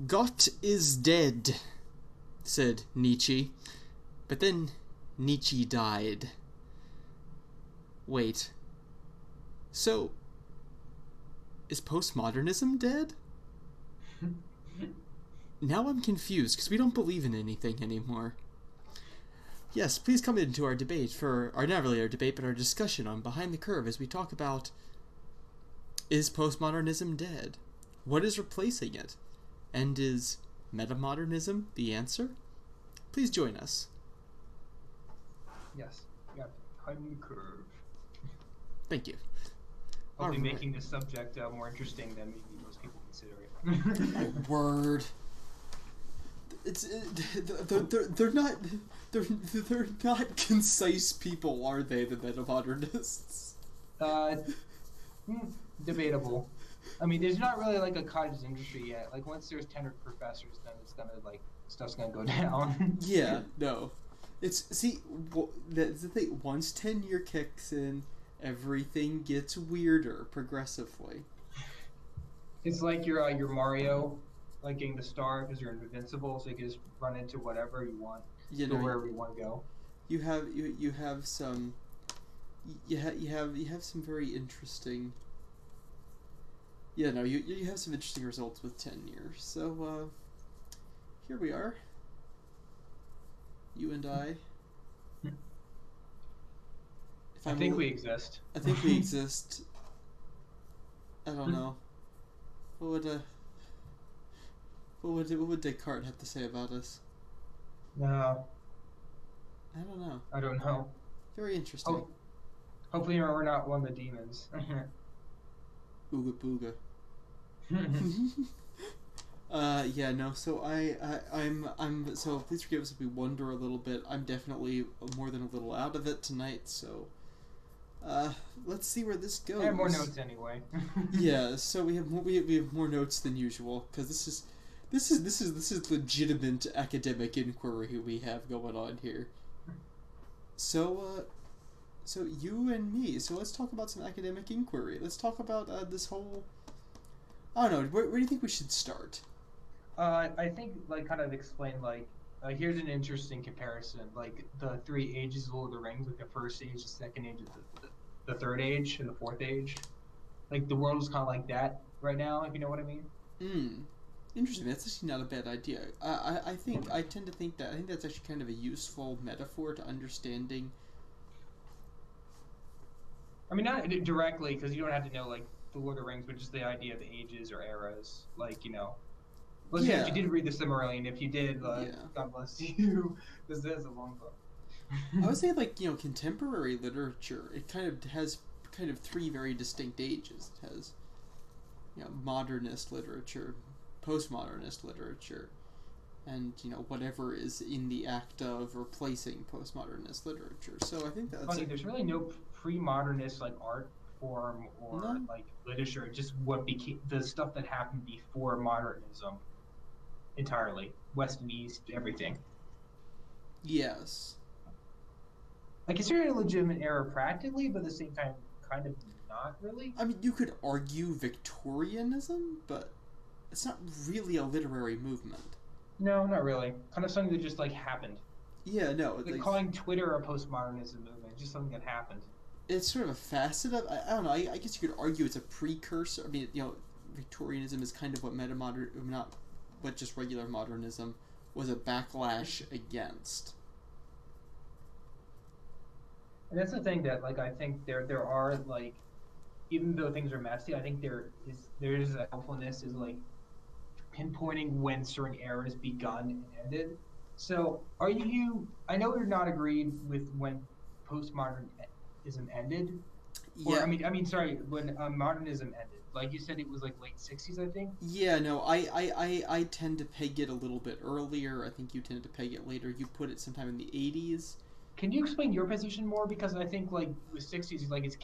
Gott is dead, said Nietzsche. But then Nietzsche died. Wait. So, is postmodernism dead? Now I'm confused, because we don't believe in anything anymore. Yes, please come into our debate not really our debate, but our discussion on Behind the Curve as we talk about, is postmodernism dead? What is replacing it? And is metamodernism the answer? Please join us. Yes, yeah, Behind the Curve. Thank you. Hopefully making the subject more interesting than maybe most people consider it. Word. They're not concise people, are they? The metamodernists. Debatable. I mean, there's not really like a cottage industry yet. Like once there's tenured professors, then it's gonna stuff's gonna go down. Yeah, no. That's the thing. Once tenure kicks in, everything gets weirder progressively. It's like your Mario, like getting the star because you're invincible, so you can just run into whatever you want, go wherever you want to go. You have some very interesting. Yeah, no, you have some interesting results with tenure. So here we are. You and I. I think we exist. I think we exist. I don't know. What would Descartes have to say about us? No. I don't know. I don't know. Very interesting. Hopefully we're not one of the demons. Ooga booga. Yeah, no. So I'm. So please forgive us if we wonder a little bit. I'm definitely more than a little out of it tonight. So, let's see where this goes. I have more notes anyway. Yeah. So we have more notes than usual because this is legitimate academic inquiry we have going on here. So you and me. So let's talk about some academic inquiry. Let's talk about this whole. I don't know. Where do you think we should start? I think kind of explain here's an interesting comparison, like the three ages of Lord of the Rings, like the first age, the second age, the third age, and the fourth age. Like the world is kind of like that right now, if you know what I mean. Interesting. That's actually not a bad idea. I tend to think that's actually kind of a useful metaphor to understanding. I mean, not directly, because you don't have to know the Lord of the Rings, but just the idea of ages or eras, Well, yeah. If you did read the Silmarillion, if you did, God bless you, this is a long book. I would say, contemporary literature, it kind of has three very distinct ages. It has, modernist literature, postmodernist literature, and, whatever is in the act of replacing postmodernist literature. So I think that's... Funny, there's really no pre-modernist, art form or, literature, just what became the stuff that happened before modernism. Entirely. West and East, everything. Yes. I consider it a legitimate era practically, but at the same time, kind of not really. I mean, you could argue Victorianism, but it's not really a literary movement. No, not really. Kind of something that just, happened. Yeah, no. Calling Twitter a postmodernism movement, just something that happened. It's sort of a facet of... I don't know, I guess you could argue it's a precursor. I mean, Victorianism is kind of what not what just regular modernism was a backlash against. And that's the thing that I think there are even though things are messy, I think there is a helpfulness is pinpointing when certain eras begun and ended. So I know you're not agreed with when postmodernism ended. Yeah. Or, I mean sorry, when modernism ended. Like you said, it was late 60s, I think. Yeah, no, I tend to peg it a little bit earlier. I think you tend to peg it later. You put it sometime in the 80s. Can you explain your position more? Because I think with 60s, it's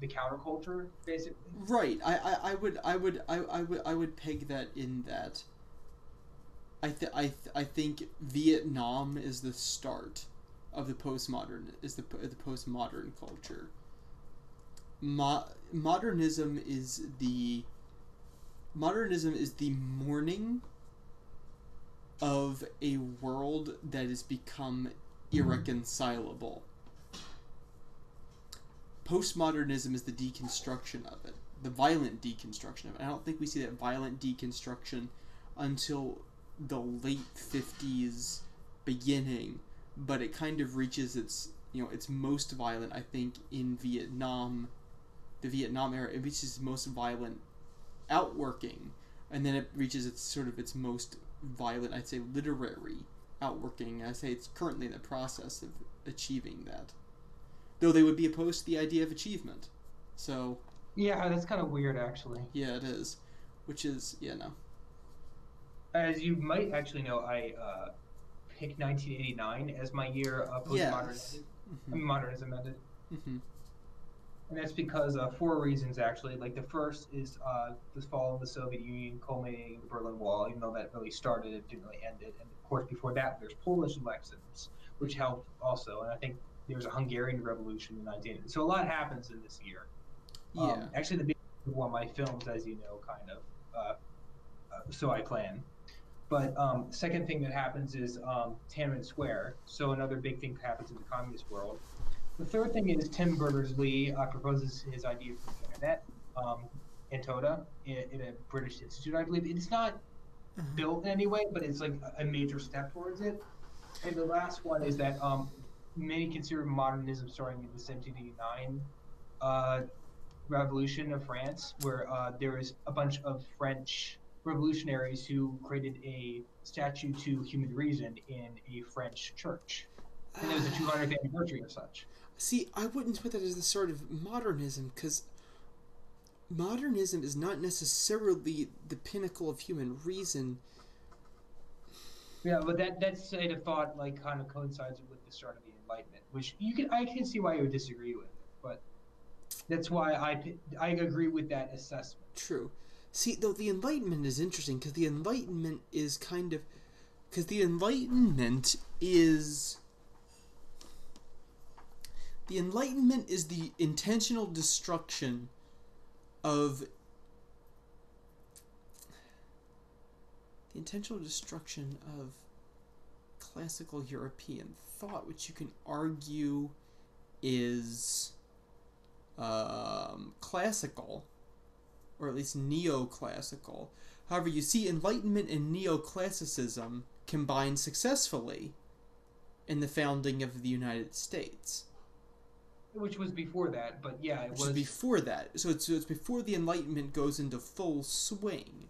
the counterculture, basically. Right. I would peg that in that. I think Vietnam is the start of the postmodern culture. Modernism is the morning of a world that has become irreconcilable. Postmodernism is the deconstruction of it, the violent deconstruction of it. I don't think we see that violent deconstruction until the late 50s beginning, but it kind of reaches its, its most violent, I think, in Vietnam, the Vietnam era. It reaches its most violent outworking, and then it reaches its most violent, I'd say, literary outworking. I say it's currently in the process of achieving that, though they would be opposed to the idea of achievement. So yeah, that's kind of weird, actually. yeah, it is. Which is, no. As you might actually know, I picked 1989 as my year of postmodernism. Yes. Modernism ended. Mm-hmm. And that's because 4 reasons, actually. Like, the first is the fall of the Soviet Union, culminating in the Berlin Wall. Even though that really started, it didn't really end it. And of course, before that, there's Polish elections, which helped also. And I think there was a Hungarian Revolution in 1980. So a lot happens in this year. Yeah. Actually, the big one of my films, as you know, kind of. So I plan. But second thing that happens is Tiananmen Square. So another big thing happens in the communist world. The third thing is Tim Berners-Lee proposes his idea for the internet in TOTA, in a British institute, I believe. It's not built in any way, but it's like a major step towards it. And the last one is that many consider modernism starting in the 1789 Revolution of France, where there is a bunch of French revolutionaries who created a statue to human reason in a French church. And it was the 200th anniversary of such. See, I wouldn't put that as the sort of modernism, because modernism is not necessarily the pinnacle of human reason. Yeah, but that state of thought like kind of coincides with the start of the Enlightenment, which I can see why you would disagree with it, but that's why I agree with that assessment. True. See, though, the Enlightenment is interesting, because the Enlightenment is the intentional destruction of classical European thought, which you can argue is classical, or at least neoclassical. However, you see Enlightenment and neoclassicism combined successfully in the founding of the United States. Which was before that, but yeah, it was... Which is before that. So it's before the Enlightenment goes into full swing.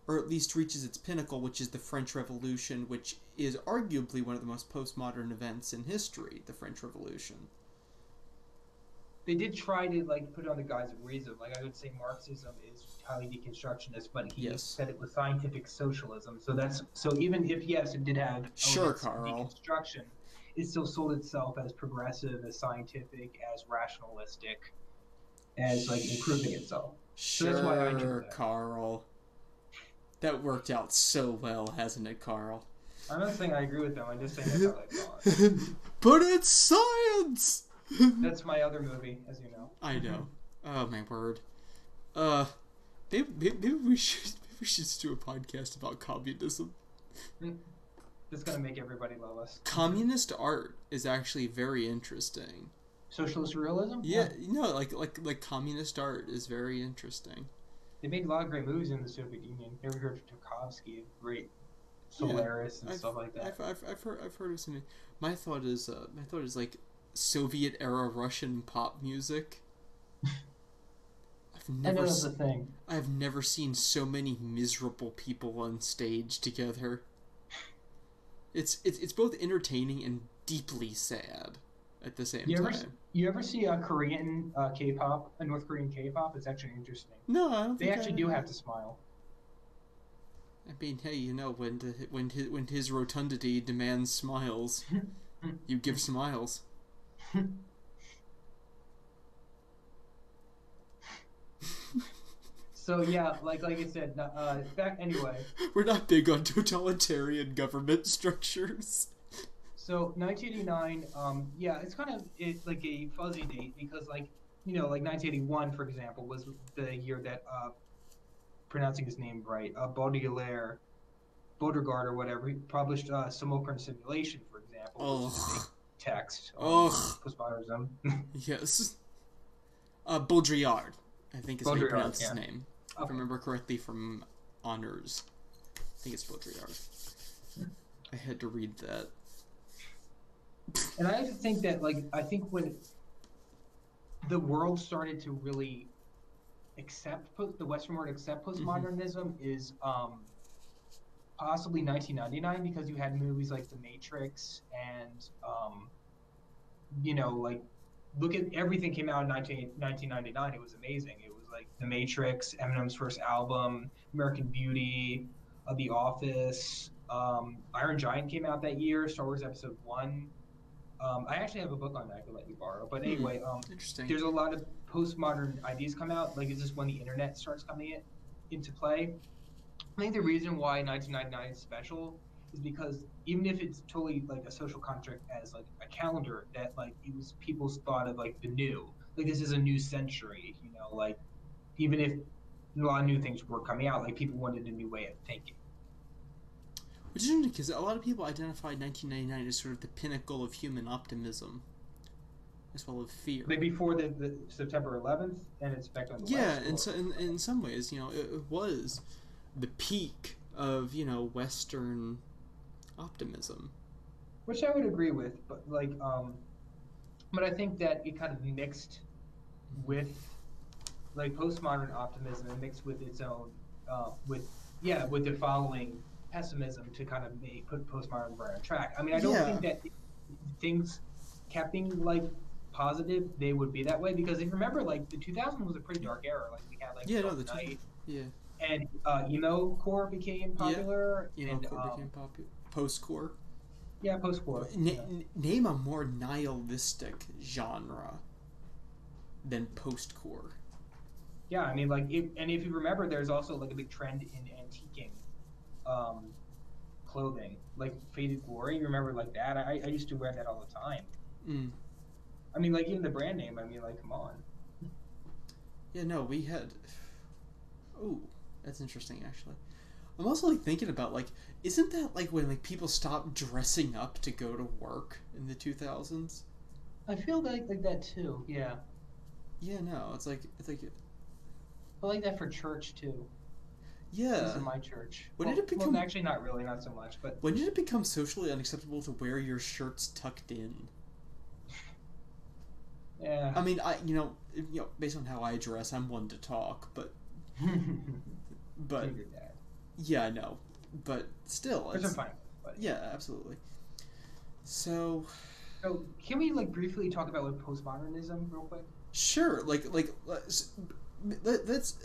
Or at least reaches its pinnacle, which is the French Revolution, which is arguably one of the most postmodern events in history, the French Revolution. They did try to put it on the guise of reason. I would say Marxism is highly deconstructionist, but he said it was scientific socialism. So even if it did have deconstruction, it still sold itself as progressive, as scientific, as rationalistic, as improving itself. So that's why I drew that. Carl. That worked out so well, hasn't it, Carl? I'm not saying I agree with them. I'm just saying that's how I thought. But it's science. That's my other movie, as you know. I know. Oh my word. Maybe we should just do a podcast about communism. That's gonna make everybody love us. Communist art is actually very interesting. Socialist realism? Yeah, like communist art is very interesting. They made a lot of great movies in the Soviet Union. You ever heard of Tarkovsky, great Solaris and stuff like that? I've heard of some. My thought is like Soviet era Russian pop music. I know that's the thing. I've never seen so many miserable people on stage together. It's both entertaining and deeply sad at the same time. You ever see a Korean K-pop, a North Korean K-pop? It's actually interesting. No, I don't think they actually do have to smile. I mean, hey, when his rotundity demands smiles, you give smiles. So yeah, like I said, back anyway. We're not big on totalitarian government structures. So 1989, it's kind of like a fuzzy date because 1981, for example, was the year that pronouncing his name right, Baudelaire Baudrillard or whatever, he published Simulacrum Simulation, for example, which is a big Ugh. text on Ugh. postmodernism. Yes. Baudrillard, I think is how you Baudrillard, pronounce his yeah. name. If I Okay. remember correctly from Honors. I think it's Baudrillard. I had to read that. And I think that, like, I think when the world started to really the Western world accept Mm-hmm. postmodernism is possibly 1999, because you had movies like The Matrix and like, look at everything came out in 1999. It was amazing. It was like The Matrix, Eminem's first album, American Beauty, The Office, Iron Giant came out that year, Star Wars Episode 1. I actually have a book on that I could let you borrow. But Hmm. anyway, Interesting. there's a lot of postmodern ideas come out. Like, is this when the internet starts coming into play? I think the reason why 1999 is special is because even if it's totally like a social contract as like a calendar, that like it was people's thought of like the new, like this is a new century, like even if a lot of new things were coming out, like people wanted a new way of thinking. Which is interesting because a lot of people identified 1999 as sort of the pinnacle of human optimism, as well as fear. Like before the September 11th and its effect on the Yeah, West, and or so in some ways, it was the peak of Western optimism. which I would agree with, but like but I think that it kind of mixed with like postmodern optimism and mixed with its own with the following pessimism to kind of put postmodern right on track. I mean, I don't Yeah, think that if things kept being like positive, they would be that way, because if you remember, like the 2000s was a pretty dark era. Like we had like yeah, no, Dark the two, Knight, yeah, and emo core became yeah, popular, and core became popular. Post core. yeah, post core. Name a more nihilistic genre than post core. Yeah, I mean, like, if you remember, there's also like a big trend in antiquing um, clothing, like Faded Glory. You remember like that? I used to wear that all the time. Mm. I mean, like even the brand name. I mean, like, come on. Yeah, no, we had. Oh, that's interesting, actually. I'm also like thinking about like, isn't that like when like people stopped dressing up to go to work in the 2000s? I feel like that too. Yeah, Yeah, no, it's like I like that for church too. At least yeah. in my church. When did Well, it well, become actually, not really, not so much. But when did it become socially unacceptable to wear your shirts tucked in? yeah, I mean, based on how I dress, I'm one to talk, but figured that. yeah, I know, but still, Which I'm it's fine with. But yeah. yeah, absolutely. So So can we like briefly talk about like postmodernism real quick? sure, let's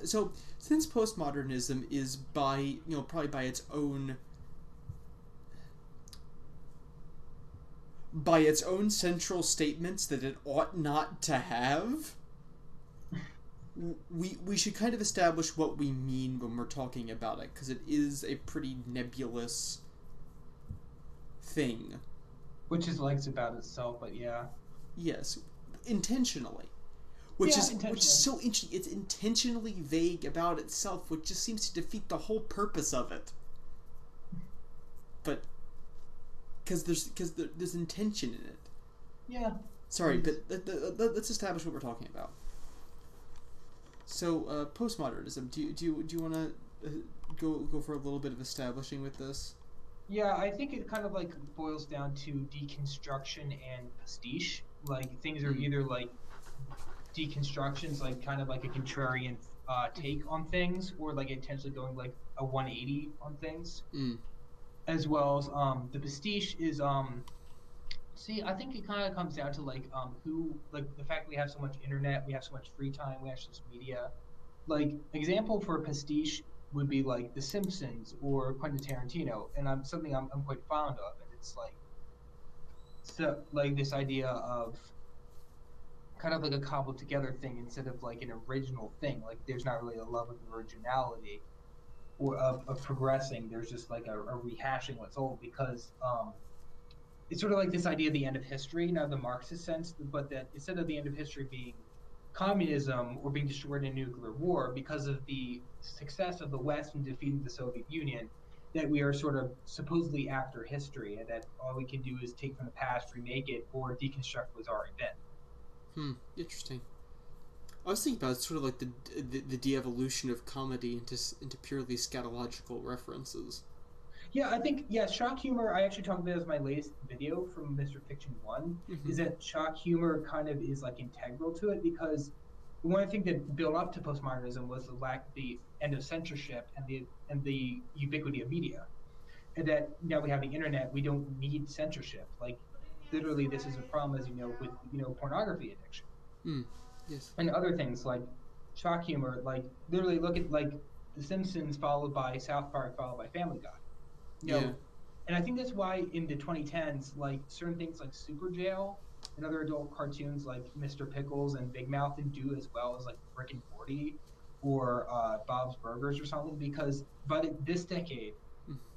so since postmodernism is probably by its own central statements that it ought not to have, we should kind of establish what we mean when we're talking about it, because it is a pretty nebulous thing. Which is likes about itself, but yeah. Yes, intentionally. Yeah, Which is intentionally. so interesting. It's intentionally vague about itself, which just seems to defeat the whole purpose of it. But there's intention in it. Yeah. Sorry, but let's establish what we're talking about. So, postmodernism. Do you want to go for a little bit of establishing with this? Yeah, I think it kind of like boils down to deconstruction and pastiche. Like things are Mm. either like deconstructions, like kind of like a contrarian take on things, or like intentionally going like a 180 on things, Mm. as well as the pastiche is see, I think it kind of comes down to like who, like the fact we have so much internet, we have so much free time, we have so much media. Like example for pastiche would be like The Simpsons or Quentin Tarantino, and I'm quite fond of, and it's like, so like this idea of kind of like a cobbled together thing instead of like an original thing. Like there's not really a love of originality or of progressing. There's just like a rehashing what's old, because it's sort of like this idea of the end of history, not the Marxist sense, but that instead of the end of history being communism or being destroyed in a nuclear war, because of the success of the West in defeating the Soviet Union, that we are sort of supposedly after history, and that all we can do is take from the past, remake it, or deconstruct what's already been. Interesting. I was thinking about sort of like the de-evolution of comedy into purely scatological references. Yeah, I think shock humor. I actually talked about as my latest video from Mr. Fiction One. Mm-hmm. Is that shock humor kind of is like integral to it because one thing that built up to postmodernism was the end of censorship and the ubiquity of media, and that now we have the internet, we don't need censorship. Like literally, this is a problem, as you know, with pornography addiction Yes. and other things like shock humor. Like literally, look at like The Simpsons followed by South Park followed by Family Guy. Yeah. And I think that's why in the 2010s, like certain things like Super Jail and other adult cartoons like Mr. Pickles and Big Mouth didn't do as well as like Rick and Morty or Bob's Burgers or something, because this decade,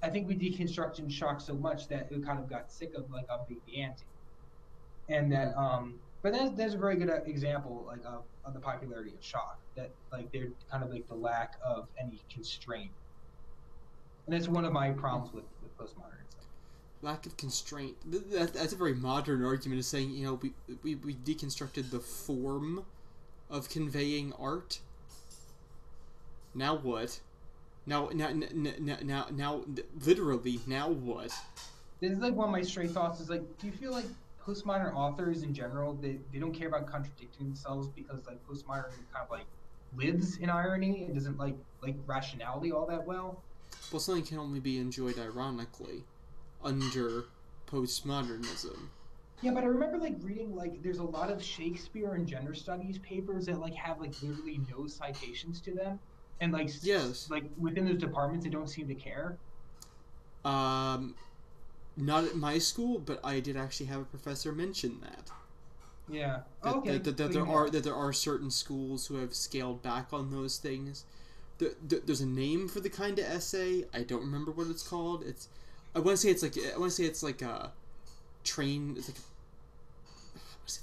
I think we deconstructed and shocked so much that it kind of got sick of like upping the ante. And then, but there's a very good example like of the popularity of shock, that like they're kind of like the lack of any constraint. And that's one of my problems with postmodernism. Lack of constraint. That's a very modern argument of saying, we deconstructed the form of conveying art. Now what? Now, literally, now what? This is like one of my stray thoughts is like, do you feel like postmodern authors in general, they don't care about contradicting themselves because like postmodern kind of like lives in irony and doesn't like rationality all that well? Well, something can only be enjoyed ironically under postmodernism. Yeah, but I remember like reading like there's a lot of Shakespeare and gender studies papers that like have like literally no citations to them, and like Yes. like within those departments they don't seem to care. Not at my school, but I did actually have a professor mention that. Yeah. Okay. That there are certain schools who have scaled back on those things. There's a name for the kind of essay. I don't remember what it's called. I want to say it's like a train. It's like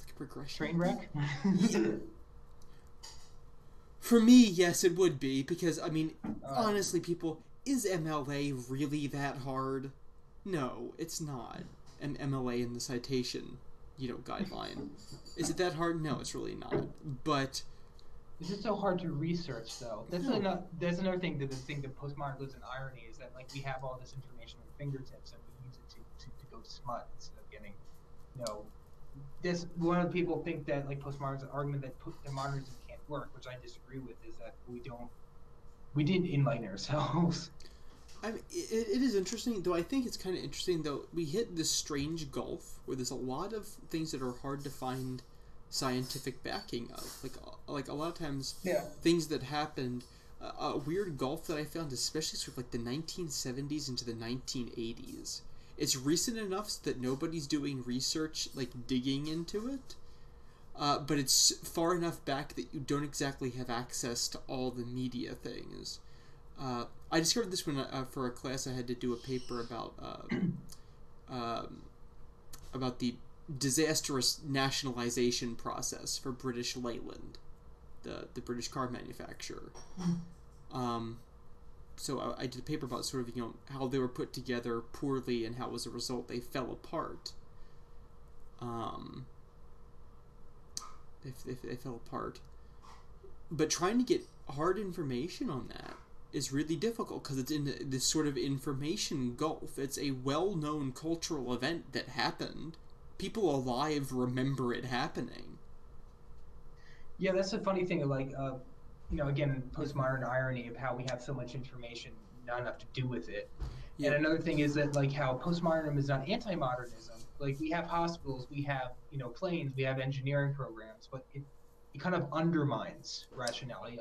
a progression. Train wreck. For me, yes, it would be, because I mean, honestly, people, is MLA really that hard? No, it's not. An MLA in the citation, guideline. Is it that hard? No, it's really not. But is it so hard to research though? That's another thing that postmodern lives in irony is that like we have all this information at our fingertips and we use it to go to smut instead of getting, this one of the people think that like postmodern's argument that modernism can't work, which I disagree with, is that we didn't enlighten ourselves. I mean, it is interesting, though. I think it's kind of interesting, though. We hit this strange gulf where there's a lot of things that are hard to find scientific backing of. Like a lot of times, things that happened. A weird gulf that I found, especially sort of like the 1970s into the 1980s. It's recent enough that nobody's doing research, like digging into it. But it's far enough back that you don't exactly have access to all the media things. I discovered this when for a class I had to do a paper about the disastrous nationalization process for British Leyland, the British car manufacturer. So I did a paper about sort of how they were put together poorly and how as a result they fell apart. They fell apart, but trying to get hard information on that is really difficult because it's in this sort of information gulf. It's a well-known cultural event that happened. People alive remember it happening. Yeah, that's the funny thing. Like, again, postmodern irony of how we have so much information, not enough to do with it. Yeah. And another thing is that like how postmodernism is not anti-modernism. Like we have hospitals, we have planes, we have engineering programs, but it kind of undermines rationality.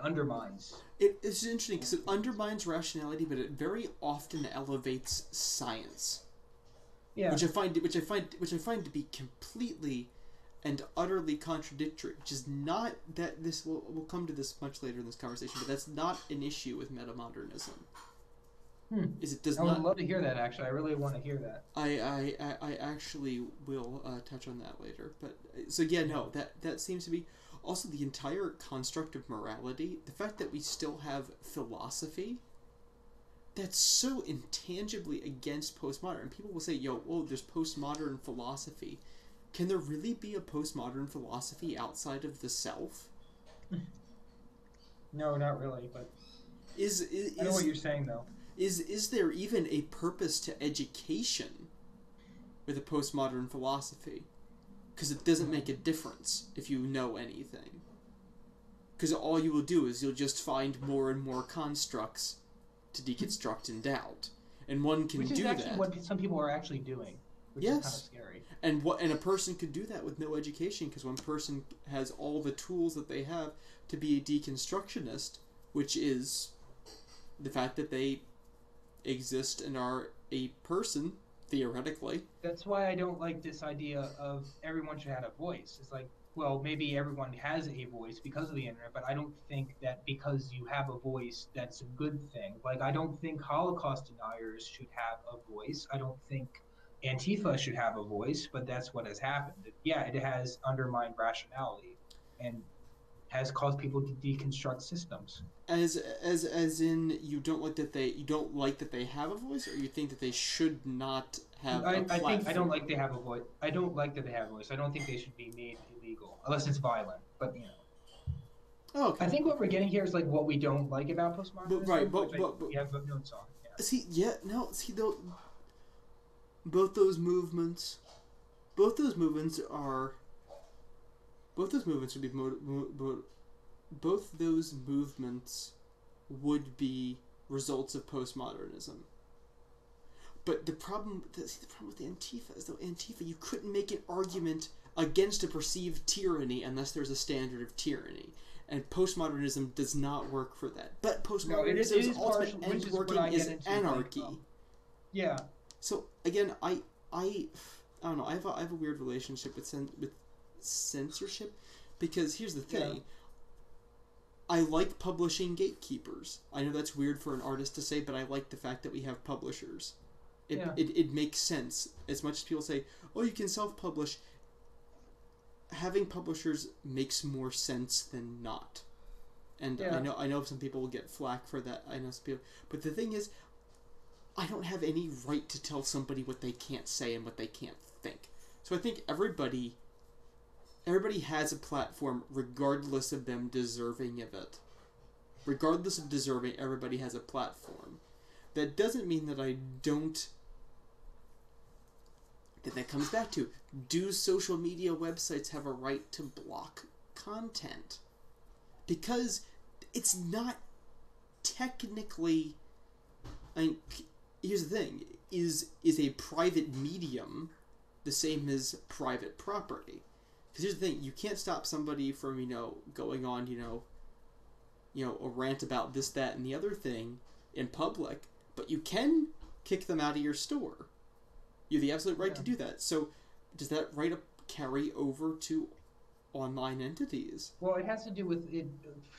It's interesting because it undermines rationality, but it very often elevates science. Yeah. Which I find to be completely and utterly contradictory. Which is not that this we'll come to this much later in this conversation, but that's not an issue with metamodernism. Is it does I would not. love to hear that. Actually, I really want to hear that. I actually will touch on that later. But so yeah, no, that seems to be. Also, the entire construct of morality, the fact that we still have philosophy, that's so intangibly against postmodern. People will say, yo, oh, there's postmodern philosophy. Can there really be a postmodern philosophy outside of the self? No, not really, but Is I know what you're saying, though. Is there even a purpose to education with a postmodern philosophy? Because it doesn't make a difference if you know anything. Because all you will do is you'll just find more and more constructs to deconstruct and doubt. And one can do that. Which is actually what some people are actually doing. Which is kind of scary. And a person could do that with no education, because one person has all the tools that they have to be a deconstructionist, which is the fact that they exist and are a person, theoretically. That's why I don't like this idea of everyone should have a voice. It's like, well, maybe everyone has a voice because of the internet, but I don't think that because you have a voice, that's a good thing. Like, I don't think Holocaust deniers should have a voice. I don't think Antifa should have a voice, but that's what has happened. Yeah, it has undermined rationality and has caused people to deconstruct systems. As in, you don't like that they have a voice, or you think that they should not have a platform? I don't like they have a voice. I don't like that they have a voice. I don't think they should be made illegal unless it's violent. But Oh, okay. I think what we're getting here is like what we don't like about postmodernism. But we have notes on. Yeah. Though, both those movements would be both those movements would be results of postmodernism. But the problem with Antifa is, though, Antifa, you couldn't make an argument against a perceived tyranny unless there's a standard of tyranny. And postmodernism does not work for that. But postmodernism's ultimate end working is anarchy. Yeah. So again, I don't know. I have a weird relationship with censorship, because here's the thing. Yeah. I like publishing gatekeepers. I know that's weird for an artist to say, but I like the fact that we have publishers. It makes sense. As much as people say, oh, you can self-publish, having publishers makes more sense than not. And I know some people will get flack for that. I know some people, but the thing is, I don't have any right to tell somebody what they can't say and what they can't think. So I think everybody has a platform regardless of them deserving of it. Regardless of deserving, everybody has a platform. That doesn't mean that I don't... That comes back to, do social media websites have a right to block content? Because it's not technically... here's the thing. Is a private medium the same as private property? Because here's the thing, you can't stop somebody from, going on, a rant about this, that, and the other thing in public, but you can kick them out of your store. You have the absolute right to do that. So, does that right carry over to online entities? Well, it has to do with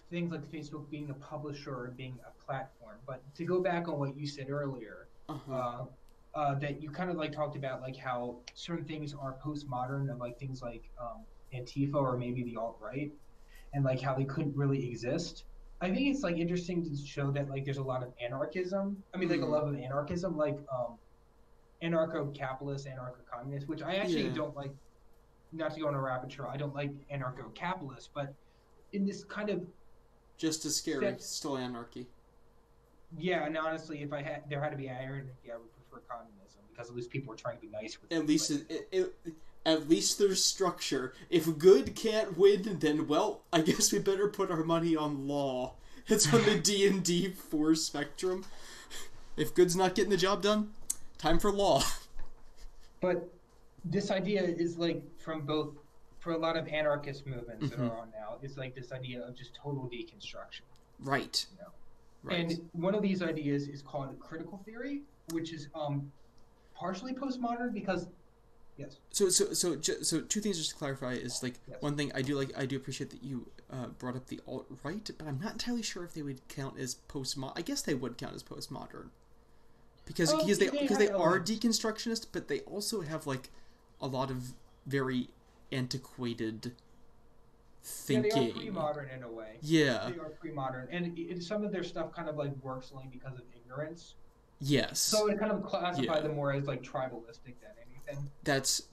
things like Facebook being a publisher or being a platform. But to go back on what you said earlier, that you kind of talked about how certain things are postmodern, and things like Antifa or maybe the alt-right, and how they couldn't really exist. I think it's interesting to show that there's a lot of anarchism. I mean, a love of anarchism, anarcho-capitalist, anarcho-communist, which I actually don't like. Not to go on a rabbit trail, I don't like anarcho-capitalist, but in this kind of just as scary, still anarchy. Yeah, and honestly, if there had to be anarchy, I would prefer communism, because at least people are trying to be nice with it. At least there's structure. If good can't win, then, well, I guess we better put our money on law. It's on the D&D 4 spectrum. If good's not getting the job done, time for law. But this idea is for a lot of anarchist movements that are on now, it's this idea of just total deconstruction. Right. Right. And one of these ideas is called critical theory, which is partially postmodern because... Yes. So two things just to clarify is one thing I do appreciate that you brought up the alt-right, but I'm not entirely sure if they would count as postmodern. I guess they would count as postmodern because they are deconstructionist, but they also have a lot of very antiquated thinking. Yeah, they are pre-modern in a way. Yeah, they are pre-modern, and some of their stuff kind of works only because of ignorance. Yes. So it kind of classify Yeah. them more as like tribalistic than anything. That's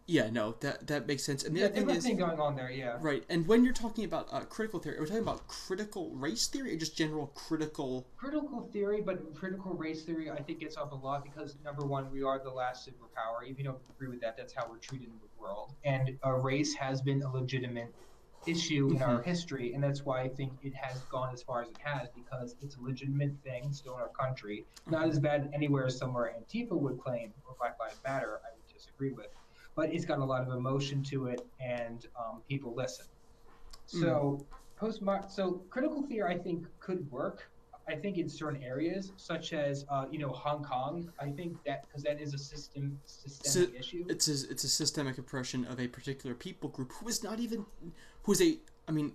yeah. No, that makes sense. And the Yeah, other thing different is thing going on there. Yeah. right. And when you're talking about critical theory, are we talking about critical race theory or just general critical? Critical theory, but critical race theory, I think gets up a lot because number one, we are the last superpower. If you don't agree with that, that's how we're treated in the world. And race has been a legitimate issue in Mm-hmm. our history, and that's why I think it has gone as far as it has because it's a legitimate thing still in our country. Not Uh-huh. as bad anywhere as somewhere Antifa would claim or Black Lives Matter. I would disagree with, but it's got a lot of emotion to it, and people listen. Mm. So critical theory, I think, could work. I think in certain areas, such as Hong Kong, I think that because that is a So systemic issue. it's a systemic oppression of a particular people group who is not even who's a. I mean,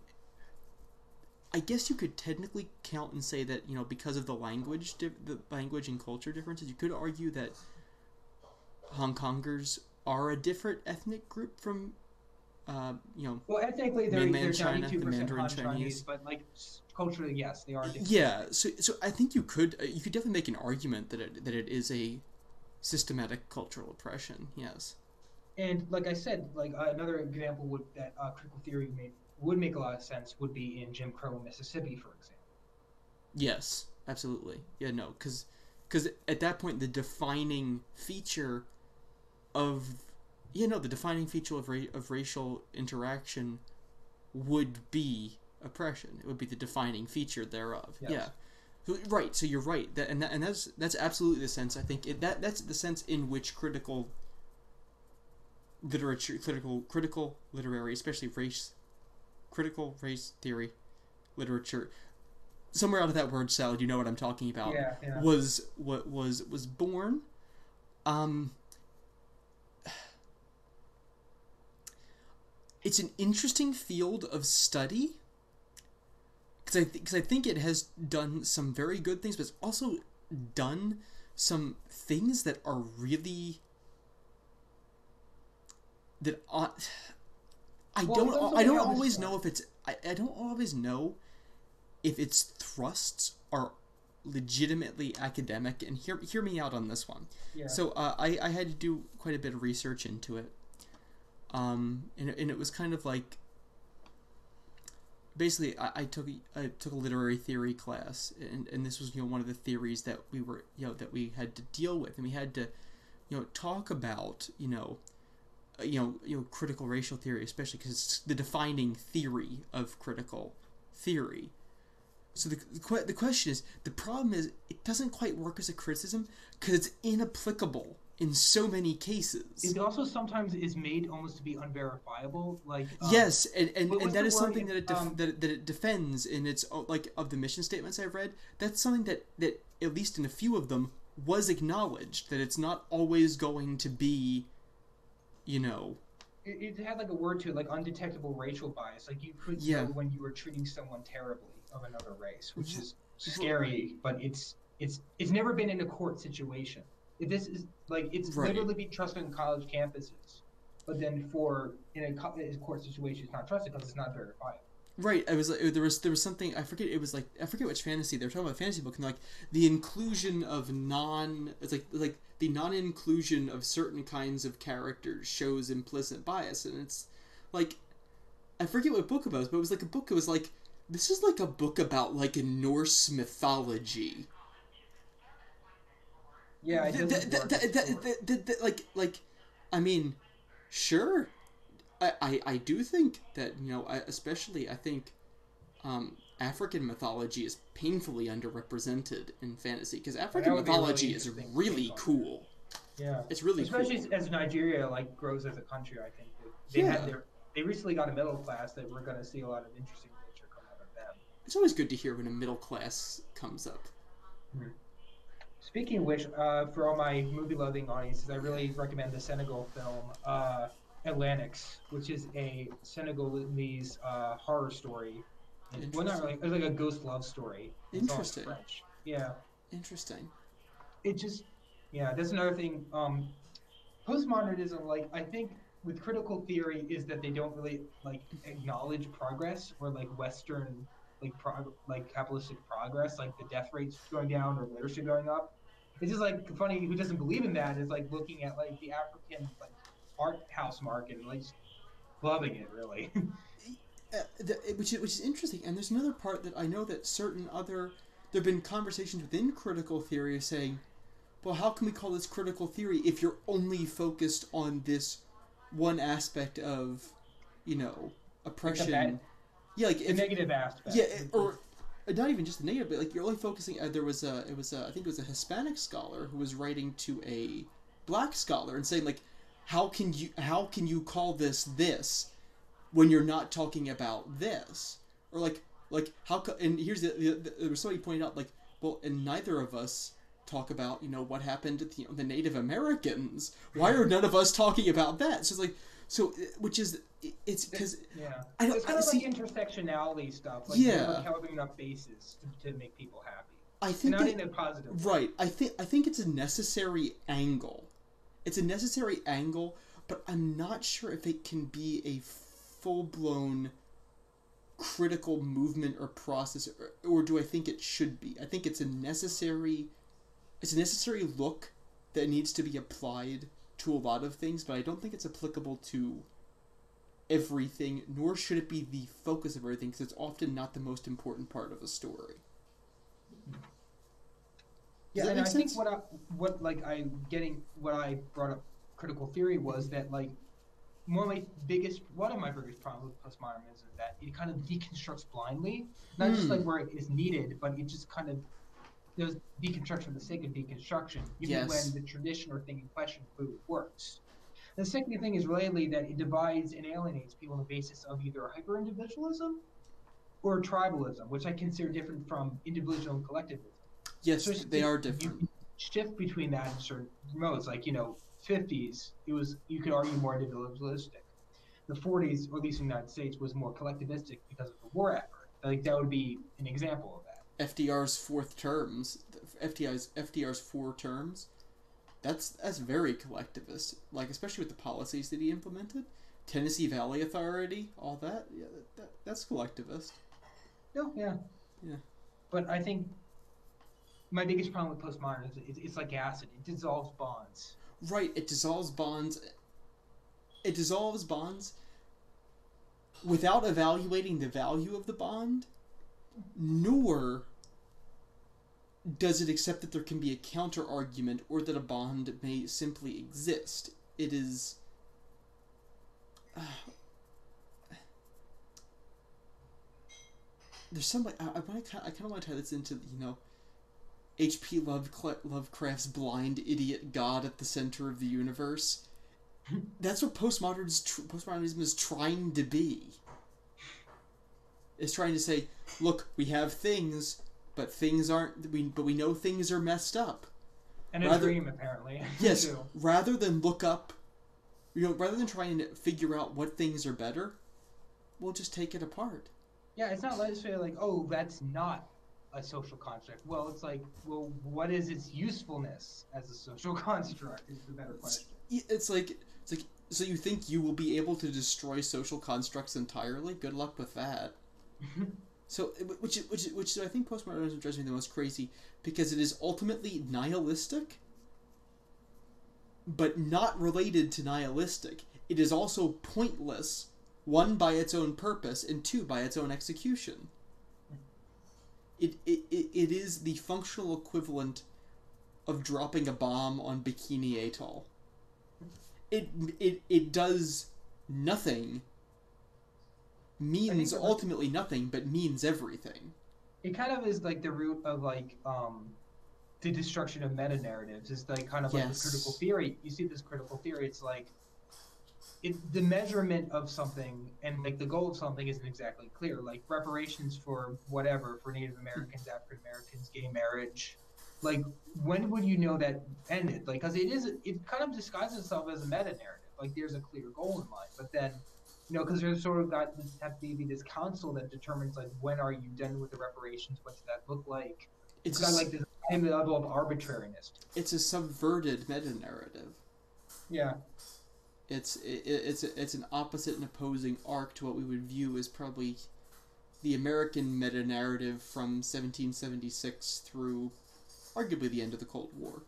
I guess you could technically count and say that because of the language and culture differences, you could argue that Hong Kongers are a different ethnic group from Well, ethnically, they're mainland China, the 92% Mandarin Han Chinese, Chinese. but like culturally, yes, they are different. Yeah, so I think you could definitely make an argument that it is a systematic cultural oppression. Yes. And like I said, like another example would that critical theory would make a lot of sense would be in Jim Crow, Mississippi, for example. Yes, absolutely. Yeah, no, because at that point the defining feature of the defining feature of racial interaction would be oppression. It would be the defining feature thereof. Yeah. Yes. Right. So you're right. That's absolutely the sense. I think that's the sense in which critical literary, especially critical race theory literature, somewhere out of that word salad, you know what I'm talking about, Yeah, yeah. was born. Um, it's an interesting field of study because I think it has done some very good things, but it's also done some things that are really that Well, I something don't on this always front. know if it's I don't always know if its thrusts are legitimately academic, and hear me out on this one. Yeah. So I had to do quite a bit of research into it, and it was kind of like basically I took a literary theory class, and this was one of the theories that we were that we had to deal with, and we had to talk about critical racial theory, especially because it's the defining theory of critical theory. So the question is, the problem is it doesn't quite work as a criticism because it's inapplicable in so many cases. It also sometimes is made almost to be unverifiable. Like, Yes, and what's that the is word? something that it defends in its like of the mission statements I've read. That's something that at least in a few of them was acknowledged that it's not always going to be, you know, It had like a word to it, like undetectable racial bias. Like you could know yeah, when you were treating someone terribly of another race, which is r- scary. But it's never been in a court situation. This is like it's right. literally being trusted in college campuses, but then for in a court situation, it's not trusted because it's not verifiable. Right, I was like, there was something I forget. It was like I forget which fantasy they were talking about. Fantasy book and like the inclusion of it's like the non-inclusion of certain kinds of characters shows implicit bias, and it's like I forget what book it was, but it was like a book. It was like this is like a book about like a Norse mythology. Yeah, it doesn't work as a court. Like, I mean, sure, I do think that especially I think African mythology is painfully underrepresented in fantasy because And that African would be a really mythology is interesting take really on that. cool. Yeah, It's really especially cool. as Nigeria like grows as a country, I think that Yeah, they recently got a middle class that we're going to see a lot of interesting literature come out of them. it's always good to hear when a middle class comes up. Hmm. Speaking of which, for all my movie loving audiences, I really recommend the Senegal film Atlantics, which is a Senegalese horror story. And, well, not Interesting. really. It's like a ghost love story, and it's all in Interesting. French. Yeah, Interesting. it just yeah. That's another thing. Postmodernism, like I think with critical theory, is that they don't really like acknowledge progress or like Western like capitalistic progress, like the death rates going down or literacy going up. it's just like funny who doesn't believe in that is like looking at like the African like art house market and like just loving it really. Which is interesting. And there's another part that I know that certain other there have been conversations within critical theory saying, well, how can we call this critical theory if you're only focused on this one aspect of, you know, Like oppression? Yeah, like the if negative aspect. yeah, or not even just the negative, but like you're only focusing. There was I think it was a Hispanic scholar who was writing to a black scholar and saying like, how can you call this when you're not talking about this, or like how and here's there was somebody pointed out like, well, and neither of us talk about what happened to the Native Americans. Why are none of us talking about that? So it's like which is it's because Yeah, I don't it's kind I of like see intersectionality stuff. Like never yeah covering enough bases to make people happy, I and think not that in a positive way. right I think it's a necessary angle. It's a necessary angle, but I'm not sure if it can be a full blown critical movement or process, or do I think it should be? I think it's a necessary look that needs to be applied to a lot of things, but I don't think it's applicable to everything, nor should it be the focus of everything, because it's often not the most important part of a story. Does Yeah, that and make I think sense? what I brought up critical theory was that like one of my biggest problems with postmodernism is that it kind of deconstructs blindly, not just like Hmm. where it is needed, but it just kind of does deconstruction for the sake of deconstruction, even when Yes. the tradition or thing in question clearly works. The second thing is relatedly that it divides and alienates people on the basis of either hyper individualism or tribalism, which I consider different from individual and collectivism. Yes, So they are you different. can shift between that in certain modes. Like, 50s, it was, you could argue, more individualistic. The 40s, or at least in the United States, was more collectivistic because of the war effort. Like, that would be an example of that. FDR's fourth terms, FDR's 4 terms. That's very collectivist. Like especially with the policies that he implemented, Tennessee Valley Authority, all that. Yeah, that's collectivist. No, yeah. Yeah. But I think my biggest problem with postmodernism is it's like acid. It dissolves bonds. Right. It dissolves bonds. It dissolves bonds without evaluating the value of the bond, nor does it accept that there can be a counter argument or that a bond may simply exist. It is. There's some. I kind of want to tie this into H.P. Lovecraft's blind idiot God at the center of the universe. That's what postmodernism is trying to be. It's trying to say, look, we have things, but things aren't. But we know things are messed up. And a Rather, dream, apparently. yes, Too. rather than look up, rather than trying to figure out what things are better, we'll just take it apart. Yeah, it's not necessarily like, oh, that's not a social construct. Well, it's like, well, what is its usefulness as a social construct is the better question. It's like so you think you will be able to destroy social constructs entirely? Good luck with that. So which I think postmodernism drives me the most crazy because it is ultimately nihilistic, but not related to nihilistic. It is also pointless, one by its own purpose and two by its own execution. It is the functional equivalent of dropping a bomb on Bikini Atoll. It does nothing, I think means ultimately nothing, but means everything. it kind of is like the root of like the destruction of meta narratives. Is like kind of like with critical Yes. theory. You see this critical theory. It's like the measurement of something and like the goal of something isn't exactly clear. Like reparations for whatever for Native Americans, African Americans, gay marriage. Like when would you know that ended? Like because it kind of disguises itself as a meta narrative. Like there's a clear goal in mind, but then because there's sort of got this have to be this council that determines like when are you done with the reparations? What should that look like? It's got It's like this high level of arbitrariness. it's a subverted meta narrative. Yeah. It's an opposite and opposing arc to what we would view as probably the American meta narrative from 1776 through arguably the end of the Cold War.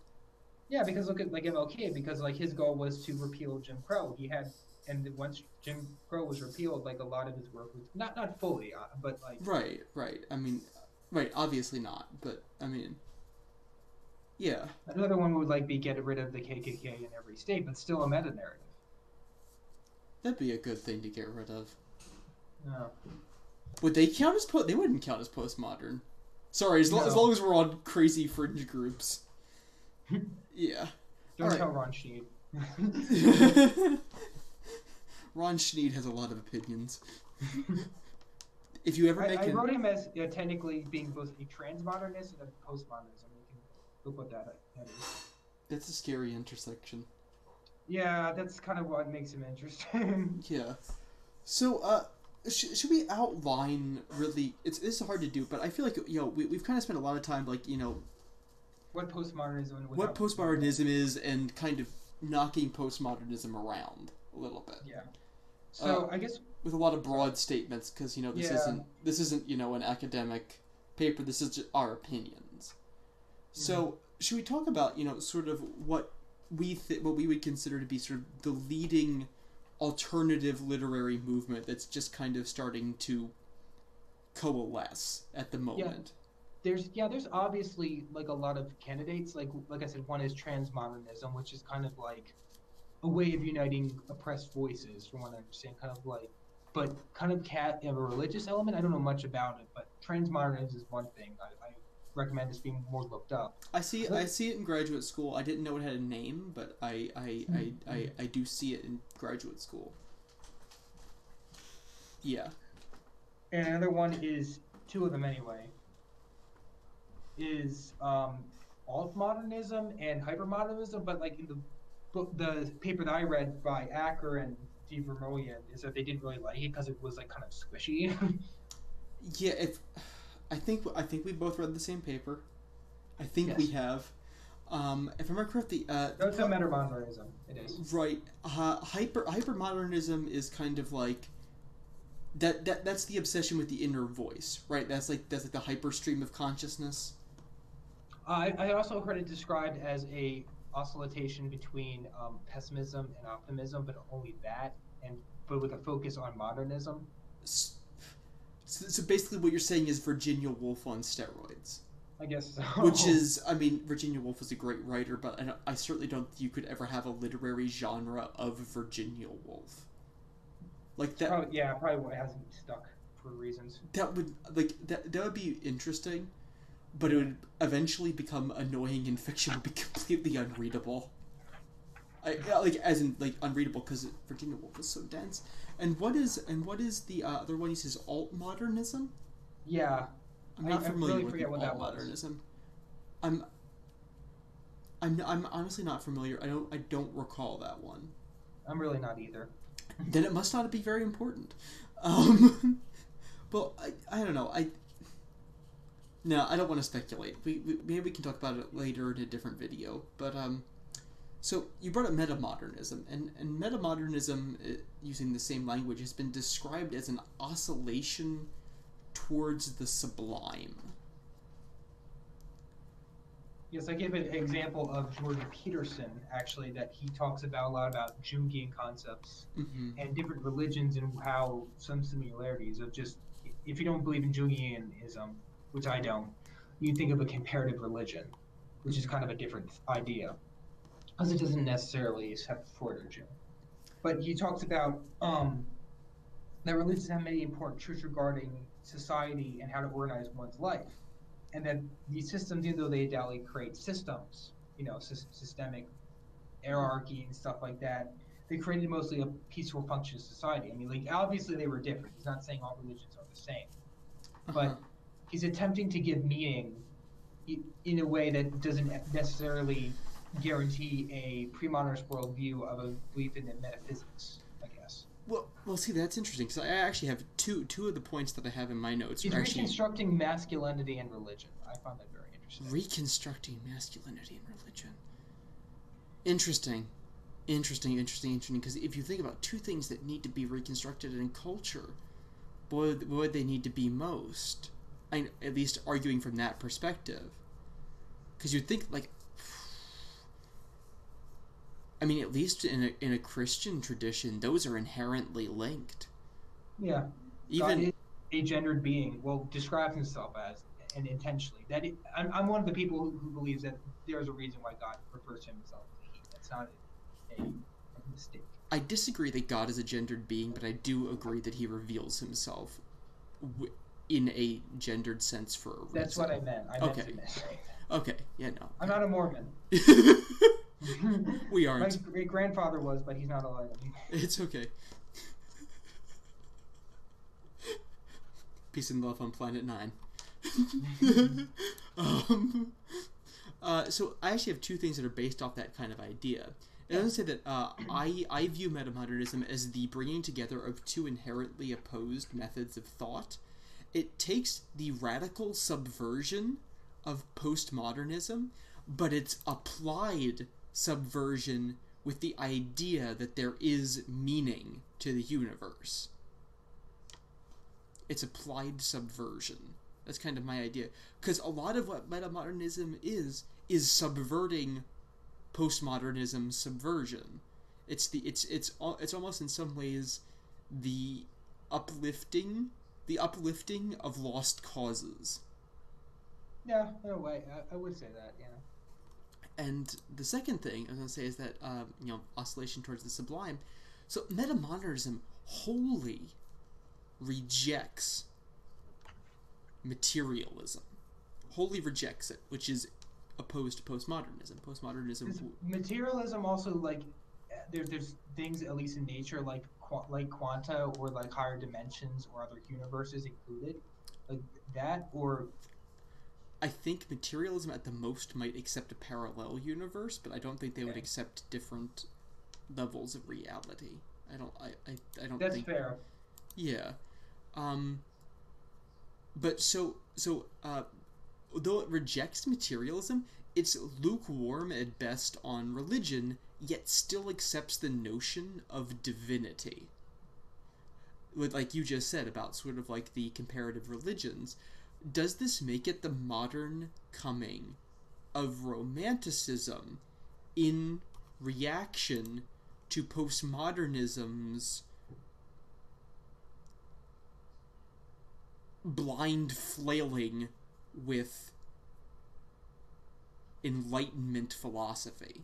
Yeah, because look at like MLK, because like his goal was to repeal Jim Crow. He had, and once Jim Crow was repealed, like a lot of his work was not fully, but like Right. I mean, right. Obviously not, but I mean, yeah, another one would like be get rid of the KKK in every state, but still a meta narrative. that'd be a good thing to get rid of. No. Would they count as They wouldn't count as postmodern. Sorry, as long as we're on crazy fringe groups. Yeah. Don't tell Ron Schneed. Ron Schneed has a lot of opinions. If you ever I wrote him as technically being both a transmodernist and a postmodernism. You can look what that is. That's a scary intersection. Yeah, that's kind of what makes him interesting. Yeah. So, should we outline really? This is hard to do, but I feel like we've kind of spent a lot of time what postmodernism is and kind of knocking postmodernism around a little bit. Yeah. So I guess with a lot of broad statements, because this isn't an academic paper. This is just our opinions. So should we talk about sort of what we would consider to be sort of the leading alternative literary movement that's just kind of starting to coalesce at the moment? There's obviously like a lot of candidates. Like I said, one is transmodernism, which is kind of like a way of uniting oppressed voices, from what I understand, but kind of have a religious element. I don't know much about it, but transmodernism is one thing. I recommend this being more looked up. I see it in graduate school. I didn't know it had a name, but I do see it in graduate school. Yeah. And another one is, two of them anyway, is alt-modernism and hypermodernism, but like in the paper that I read by Acker and D. Vermeulen is that they didn't really like it because it was like kind of squishy. Yeah, I think we both read the same paper. I think we have. If I remember correctly, that's a metamodernism. It is right. Hypermodernism is kind of like that's the obsession with the inner voice, right? That's like the hyper stream of consciousness. I also heard it described as a oscillation between pessimism and optimism, but only that, but with a focus on modernism. So basically what you're saying is Virginia Woolf on steroids. I guess so. Which is, I mean, Virginia Woolf was a great writer, but I certainly don't think you could ever have a literary genre of Virginia Woolf. Like that. Probably what hasn't stuck for reasons. That would be interesting, but it would eventually become annoying and fiction would be completely unreadable. Unreadable because Virginia Woolf was so dense. And what is the other one? He says alt-modernism? Yeah. I'm not familiar with alt-modernism. I'm honestly not familiar. I don't recall that one. I'm really not either. Then it must not be very important. But I don't know. No, I don't want to speculate. Maybe we can talk about it later in a different video. But so you brought up metamodernism, and metamodernism, using the same language, has been described as an oscillation towards the sublime. Yes, I give an example of Jordan Peterson, actually, that he talks about a lot about Jungian concepts and different religions and how some similarities of just, if you don't believe in Jungianism, which I don't, you think of a comparative religion, which is kind of a different idea, because it doesn't necessarily have Freud or Jung. But he talks about that religions have many important truths regarding society and how to organize one's life. And that these systems, even though they undoubtedly create systems, systemic hierarchy and stuff like that, they created mostly a peaceful functioning society. I mean, like, obviously they were different. He's not saying all religions are the same. But he's attempting to give meaning in a way that doesn't necessarily guarantee a pre-modernist worldview of a belief in metaphysics, I guess. Well, see, that's interesting, because I actually have two of the points that I have in my notes. He's reconstructing masculinity and religion. I found that very interesting. Reconstructing masculinity and religion. Interesting, because if you think about two things that need to be reconstructed in culture, boy, they need to be most. At least arguing from that perspective. Because you'd think, like, I mean, at least in a Christian tradition, those are inherently linked. Yeah, God Even is a gendered being. Well, describes himself as, and intentionally. I'm one of the people who believes that there's a reason why God refers to himself as a he. That's not a mistake. I disagree that God is a gendered being, but I do agree that he reveals himself in a gendered sense for a reason. That's what I meant. I meant Okay. to say. Okay. Yeah. No. I'm not a Mormon. We aren't. My great grandfather was, but he's not alive anymore. It's okay. Peace and love on Planet 9. So I actually have two things that are based off that kind of idea. And I would say that I view metamodernism as the bringing together of two inherently opposed methods of thought. It takes the radical subversion of postmodernism, but it's applied subversion with the idea that there is meaning to the universe. It's applied subversion. That's kind of my idea. Because a lot of what metamodernism is subverting postmodernism subversion. It's almost in some ways the uplifting of lost causes. Yeah, in a way, I would say that. Yeah. And the second thing I was going to say is that oscillation towards the sublime. So metamodernism wholly rejects materialism. Wholly rejects it, which is opposed to postmodernism. Postmodernism. Materialism also, like, there's things, at least in nature, like quanta or like higher dimensions or other universes included, like that. Or I think materialism at the most might accept a parallel universe, but I don't think they would accept different levels of reality. I don't that's think fair. Yeah. But though it rejects materialism, it's lukewarm at best on religion, yet still accepts the notion of divinity. Like you just said about sort of like the comparative religions, does this make it the modern coming of romanticism in reaction to postmodernism's blind flailing with Enlightenment philosophy?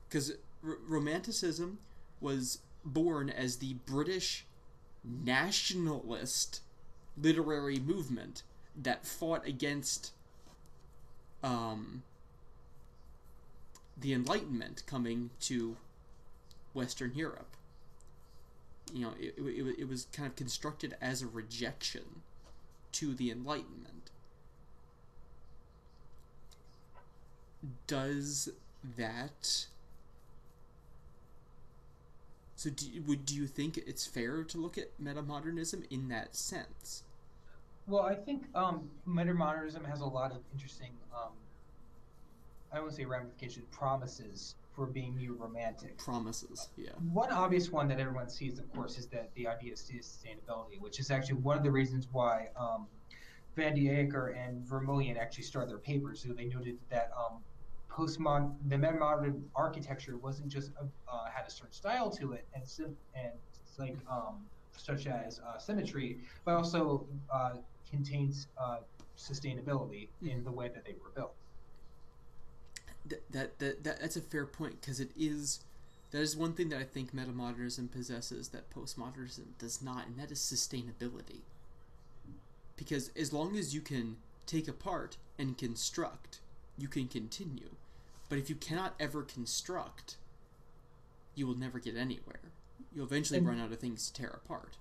Because Romanticism was born as the British nationalist literary movement that fought against the Enlightenment coming to Western Europe. It was kind of constructed as a rejection to the Enlightenment. Does that... So do you think it's fair to look at metamodernism in that sense? Well, I think metamodernism has a lot of interesting, I don't want to say ramifications, promises for being new romantic. Promises, yeah. One obvious one that everyone sees, of course, is that the idea of sustainability, which is actually one of the reasons why Van de Aker and Vermeulen actually started their papers. So they noted that the metamodern architecture wasn't just had a certain style to it, and it's like such as symmetry, but also contains sustainability in the way that they were built. That's a fair point, because that is one thing that I think metamodernism possesses that postmodernism does not, and that is sustainability. Because as long as you can take apart and construct, you can continue. But if you cannot ever construct, you will never get anywhere. You'll eventually run out of things to tear apart.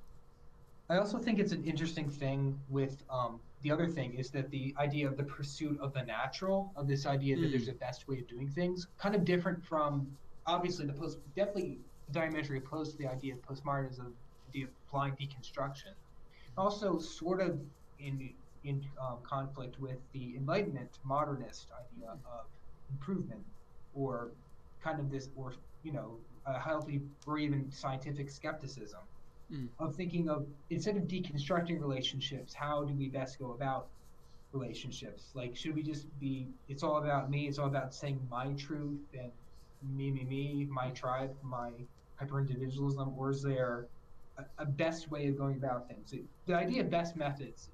I also think it's an interesting thing with the other thing is that the idea of the pursuit of the natural, of this idea that there's a best way of doing things, kind of different from, obviously, definitely diametrically opposed to the idea of postmodernism, the idea of blind deconstruction. Also, sort of in conflict with the Enlightenment modernist idea of improvement, or kind of this, or a healthy or even scientific skepticism. Of thinking of, instead of deconstructing relationships, how do we best go about relationships? Like, should we just be? It's all about me. It's all about saying my truth and me, my tribe, my hyper individualism, or is there a best way of going about things? The idea of best methods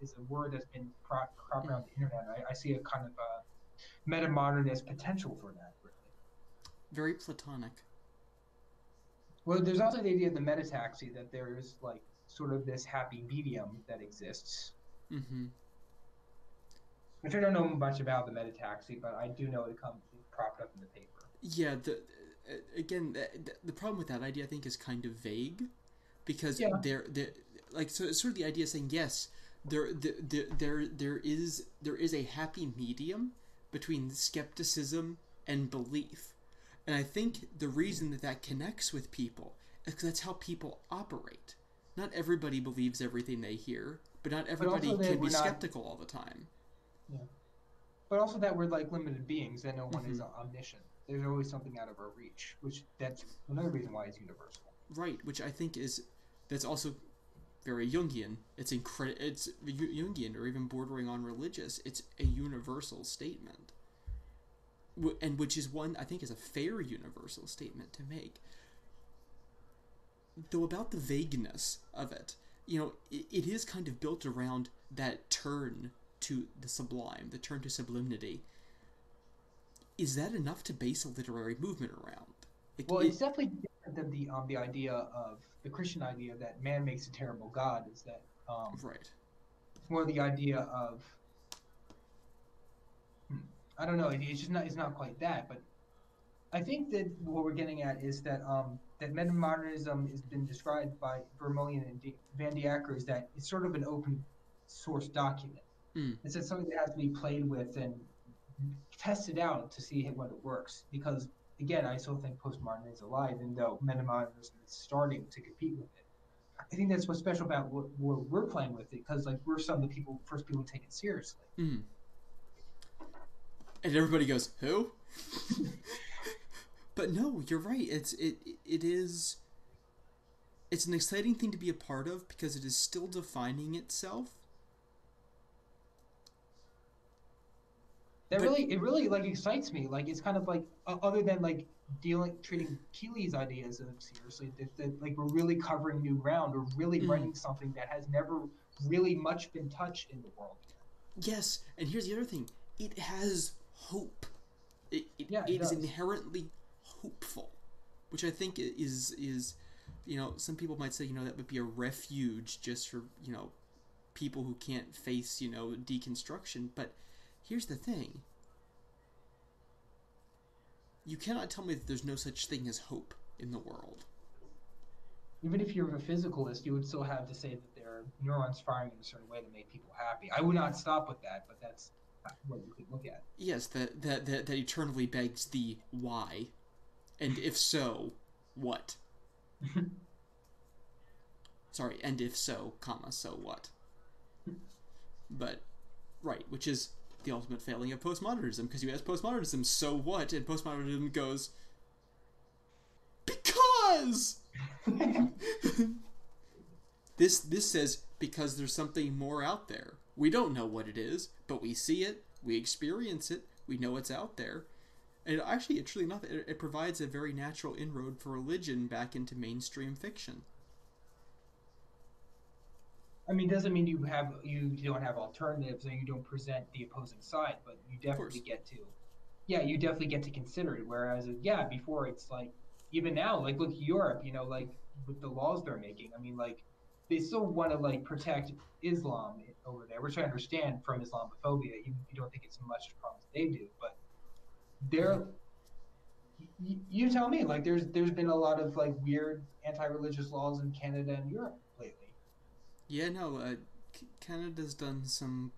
is a word that's been cropping Mm. around the internet. I see a kind of metamodernist potential for that, really. Very platonic. Well, there's also the idea of the metataxi, that there is like sort of this happy medium that exists, Mm-hmm. which I don't know much about the metataxi, but I do know it propped up in the paper. Yeah. Again, the problem with that idea, I think, is kind of vague, because Yeah. like, so it's sort of the idea of saying, yes, there is a happy medium between skepticism and belief, and I think the reason that connects with people is because that's how people operate. Not everybody believes everything they hear, but not But everybody also that can be we're not, skeptical all the time. yeah. But also that we're like limited beings, that no one Mm-hmm. is omniscient. There's always something out of our reach, which that's another reason why it's universal. Right, which I think is that's also very Jungian. It's Jungian, or even bordering on religious. It's a universal statement, and which is one I think is a fair universal statement to make. Though about the vagueness of it, it is kind of built around that turn to the sublime, the turn to sublimity. Is that enough to base a literary movement around? Like Well, it, it's definitely different than the idea of the Christian idea that man makes a terrible God. Is that right. it's more the idea of hmm, I don't know. It's just not. It's not quite that. But I think that what we're getting at is that that metamodernism has been described by Vermeulen and Van Diaker as that it's sort of an open source document. Mm, It's just something that has to be played with and tested out to see what it works. Because again, I still think postmodernism is alive, even though metamodernism is starting to compete with it. I think that's what's special about what we're playing with it, because like we're some of the first people to take it seriously. mm. And everybody goes, "Who?" But no, you're right. It's an exciting thing to be a part of because it is still defining itself. That But really, it really like excites me. Like it's kind of like other than like treating Keeley's ideas of seriously, that like we're really covering new ground. We're really mm, writing something that has never really much been touched in the world yet. yes, and here's the other thing: it has hope. It, it, Yeah, it it is does. inherently hopeful, which I think is some people might say that would be a refuge just for people who can't face deconstruction. But here's the thing: you cannot tell me that there's no such thing as hope in the world. Even if you're a physicalist, you would still have to say that there are neurons firing in a certain way to make people happy. I would not stop with that, but that's what you could look at. Yes, that eternally begs the why, and if so, what? Sorry, and if so, comma, so what? But right, which is the ultimate failing of postmodernism, because you ask postmodernism, so what? And postmodernism goes, because this says because there's something more out there. We don't know what it is, but we see it, we experience it, we know it's out there. And actually, truly enough, it provides a very natural inroad for religion back into mainstream fiction. I mean, doesn't mean you don't have alternatives and you don't present the opposing side, but you Of definitely course. get to, yeah, you definitely get to consider it. Whereas, yeah, before it's like even now, like look Europe, like with the laws they're making. I mean, like they still want to like protect Islam over there, which I understand from Islamophobia. You don't think it's as much a problem as they do, but Mm-hmm. they're you tell me, like there's been a lot of like weird anti-religious laws in Canada and Europe lately. Yeah, no, Canada's done some.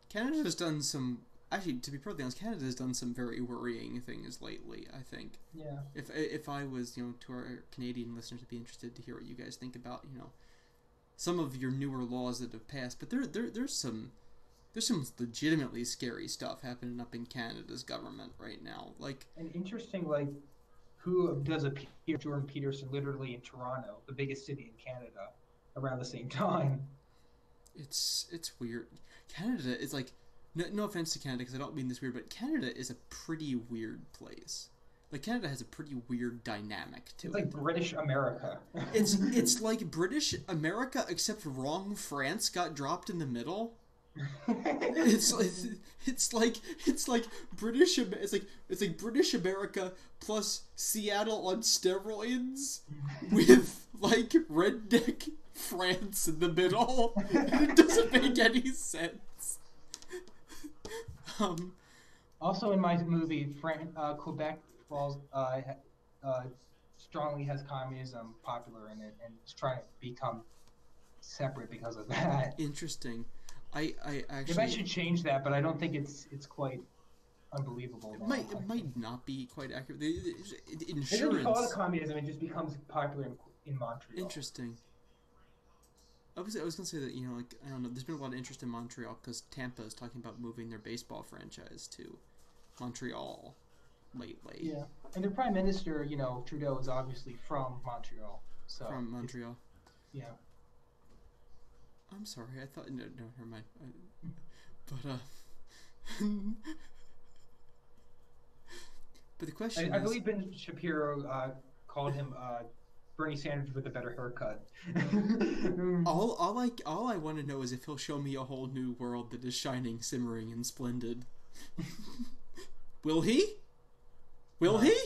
Canada's done some. Actually, to be perfectly honest, Canada's done some very worrying things lately. I think Yeah. if I was to our Canadian listeners, would be interested to hear what you guys think about some of your newer laws that have passed. But there's some legitimately scary stuff happening up in Canada's government right now. Like, And interesting, like who does appear Jordan Peterson literally in Toronto, the biggest city in Canada, around the same time. It's weird. Canada is like, no offense to Canada because I don't mean this weird, but Canada is a pretty weird place. Like Canada has a pretty weird dynamic to It's it. like British America. It's like British America except wrong France got dropped in the middle. It's like British America plus Seattle on steroids with like redneck France in the middle. It doesn't make any sense. Also, in my movie, Quebec falls strongly has communism popular in it, and it's trying to become separate because of that. Interesting. I Maybe I actually should change that, but I don't think it's quite unbelievable it now. might not be quite accurate. It doesn't Insurance. call it communism; it just becomes popular in Montreal. Interesting. I was gonna say that like I don't know. There's been a lot of interest in Montreal because Tampa is talking about moving their baseball franchise to Montreal lately. Yeah, and their prime minister, Trudeau, is obviously from Montreal. So From Montreal. yeah. I'm sorry. I thought no, never mind. But but the question I is, believe Ben Shapiro called him Bernie Sanders with a better haircut. all I want to know is if he'll show me a whole new world that is shining, simmering, and splendid. Will he? Will he?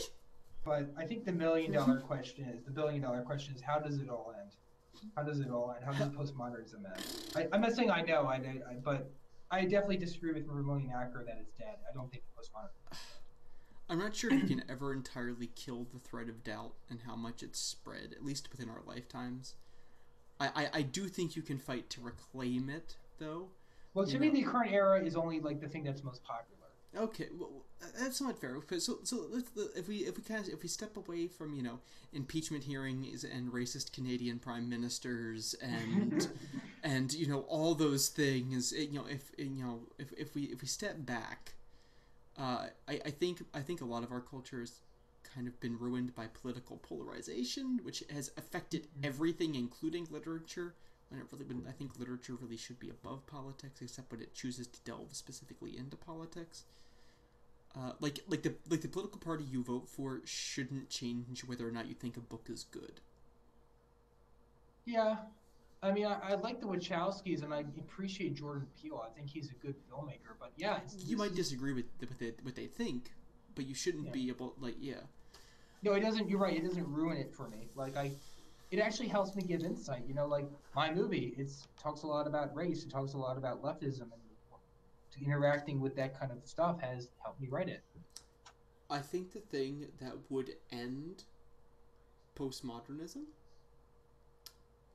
But I think the billion-dollar question is how does it all end? How does it all end? How does postmodernism end? I'm not saying I know, but I definitely disagree with Ramon Acker that it's dead. I don't think postmodernism. I'm not sure if you can ever entirely kill the thread of doubt and how much it's spread, at least within our lifetimes. I do think you can fight to reclaim it, though. Well, to me, the current era is only like the thing that's most popular. Okay, well, that's not fair. So if we step away from impeachment hearings and racist Canadian prime ministers and and all those things, if we step back, I think a lot of our culture has kind of been ruined by political polarization, which has affected everything, including literature. When I think literature really should be above politics, except when it chooses to delve specifically into politics. Like the political party you vote for shouldn't change whether or not you think a book is good. Yeah, I mean, I like the Wachowskis, and I appreciate Jordan Peele. I think he's a good filmmaker. But yeah, you might disagree with what they think, but you shouldn't be able No, it doesn't. You're right. It doesn't ruin it for me. It actually helps me give insight. Like my movie, it talks a lot about race. It talks a lot about leftism, and interacting with that kind of stuff has helped me write it. I think the thing that would end postmodernism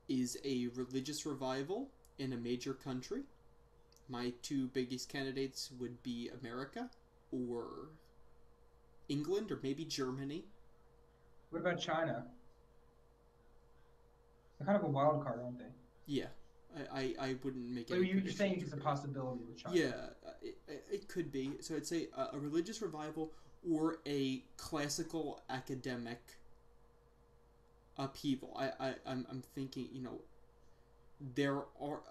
is a religious revival in a major country. My two biggest candidates would be America or England or maybe Germany. What about China? They're kind of a wild card, aren't they? Yeah, I wouldn't make it. You're saying it's a possibility with China. Yeah, it could be. So I'd say a religious revival or a classical academic upheaval. I'm thinking, there are